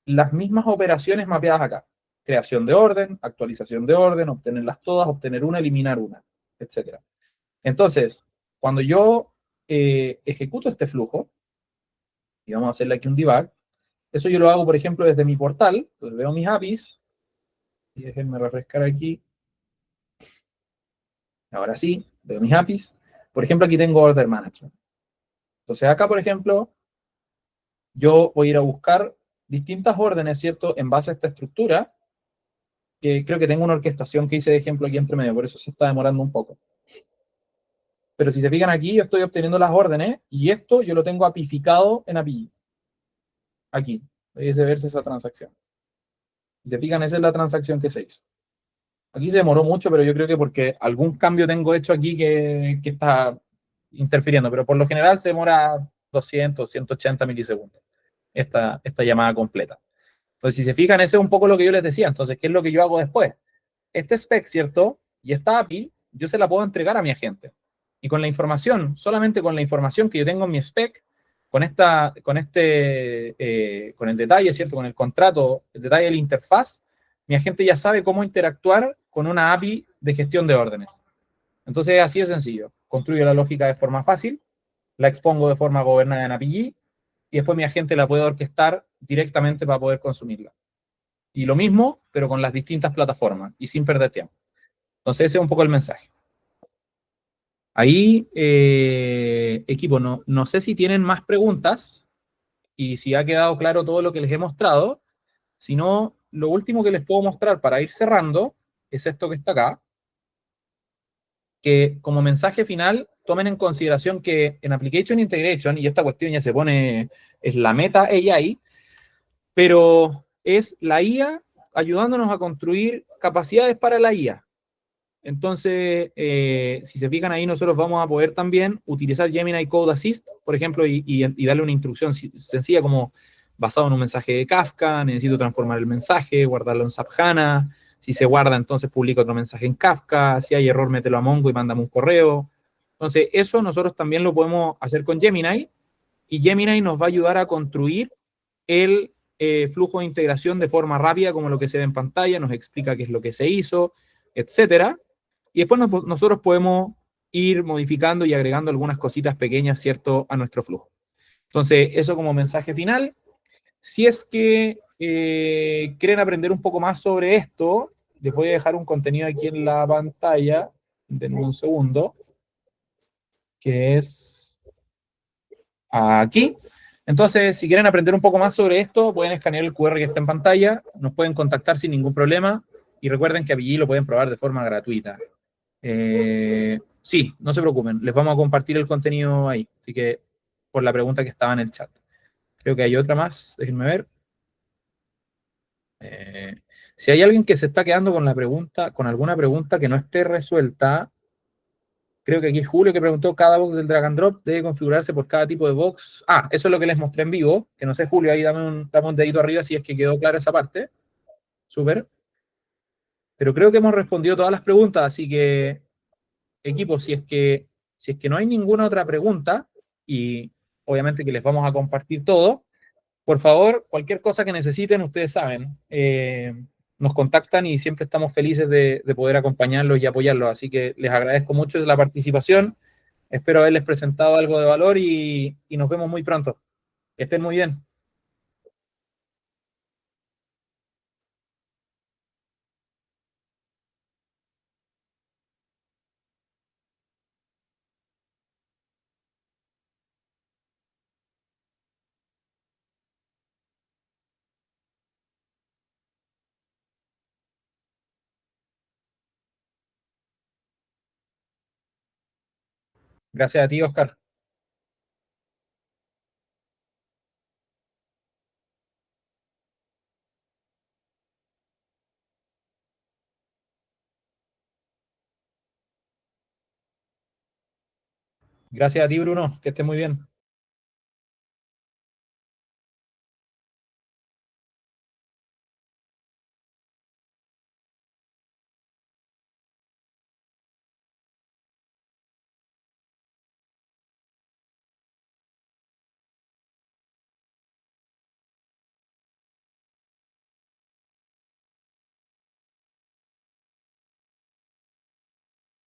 las mismas operaciones mapeadas acá. Creación de orden, actualización de orden, obtenerlas todas, obtener una, eliminar una, etc. Entonces, cuando yo ejecuto este flujo, y vamos a hacerle aquí un debug, eso yo lo hago, por ejemplo, desde mi portal, entonces veo mis APIs, y déjenme refrescar aquí, ahora sí, veo mis APIs, por ejemplo, aquí tengo Order Management. Entonces acá, por ejemplo, yo voy a ir a buscar distintas órdenes, ¿cierto? En base a esta estructura, que creo que tengo una orquestación que hice de ejemplo aquí entre medio, por eso se está demorando un poco. Pero si se fijan aquí, yo estoy obteniendo las órdenes y esto yo lo tengo apificado en API. Aquí, debe verse esa transacción. Si se fijan, esa es la transacción que se hizo. Aquí se demoró mucho, pero yo creo que porque algún cambio tengo hecho aquí que está interfiriendo, pero por lo general se demora 200, 180 milisegundos esta llamada completa. Entonces, si se fijan, ese es un poco lo que yo les decía. Entonces, ¿qué es lo que yo hago después? Este spec, ¿cierto? Y esta API, yo se la puedo entregar a mi agente. Y con la información, solamente con la información que yo tengo en mi spec, con el detalle, ¿cierto? Con el contrato, el detalle de la interfaz, mi agente ya sabe cómo interactuar con una API de gestión de órdenes. Entonces, así de sencillo. Construyo la lógica de forma fácil, la expongo de forma gobernada en API y después mi agente la puede orquestar directamente para poder consumirla. Y lo mismo, pero con las distintas plataformas y sin perder tiempo. Entonces, ese es un poco el mensaje. Ahí, equipo, no sé si tienen más preguntas y si ha quedado claro todo lo que les he mostrado. Si no, lo último que les puedo mostrar para ir cerrando es esto que está acá, que como mensaje final tomen en consideración que en Application Integration, y esta cuestión ya se pone, es la meta AI, pero es la IA ayudándonos a construir capacidades para la IA. Entonces, si se fijan ahí, nosotros vamos a poder también utilizar Gemini Code Assist, por ejemplo, y darle una instrucción sencilla como basado en un mensaje de Kafka, necesito transformar el mensaje, guardarlo en SAP HANA, si se guarda, entonces publica otro mensaje en Kafka, si hay error, mételo a Mongo y mándame un correo. Entonces, eso nosotros también lo podemos hacer con Gemini, y Gemini nos va a ayudar a construir el flujo de integración de forma rápida, como lo que se ve en pantalla, nos explica qué es lo que se hizo, etcétera. Y después nosotros podemos ir modificando y agregando algunas cositas pequeñas, ¿cierto?, a nuestro flujo. Entonces, eso como mensaje final. Si es que quieren aprender un poco más sobre esto, les voy a dejar un contenido aquí en la pantalla, denme un segundo, que es aquí. Entonces, si quieren aprender un poco más sobre esto, pueden escanear el QR que está en pantalla, nos pueden contactar sin ningún problema y recuerden que allí lo pueden probar de forma gratuita. Sí, no se preocupen, les vamos a compartir el contenido ahí, así que por la pregunta que estaba en el chat. Creo que hay otra más, déjenme ver. Eh, si hay alguien que se está quedando con la pregunta, con alguna pregunta que no esté resuelta, creo que aquí es Julio que preguntó, cada box del drag and drop debe configurarse por cada tipo de box. Ah, eso es lo que les mostré en vivo, que no sé, Julio, ahí dame un dedito arriba si es que quedó clara esa parte. Súper. Pero creo que hemos respondido todas las preguntas, así que, equipo, si es que no hay ninguna otra pregunta, y obviamente que les vamos a compartir todo, por favor, cualquier cosa que necesiten, ustedes saben, nos contactan y siempre estamos felices de poder acompañarlos y apoyarlos. Así que les agradezco mucho la participación. Espero haberles presentado algo de valor y nos vemos muy pronto. Que estén muy bien. Gracias a ti, Oscar. Gracias a ti, Bruno. Que estés muy bien.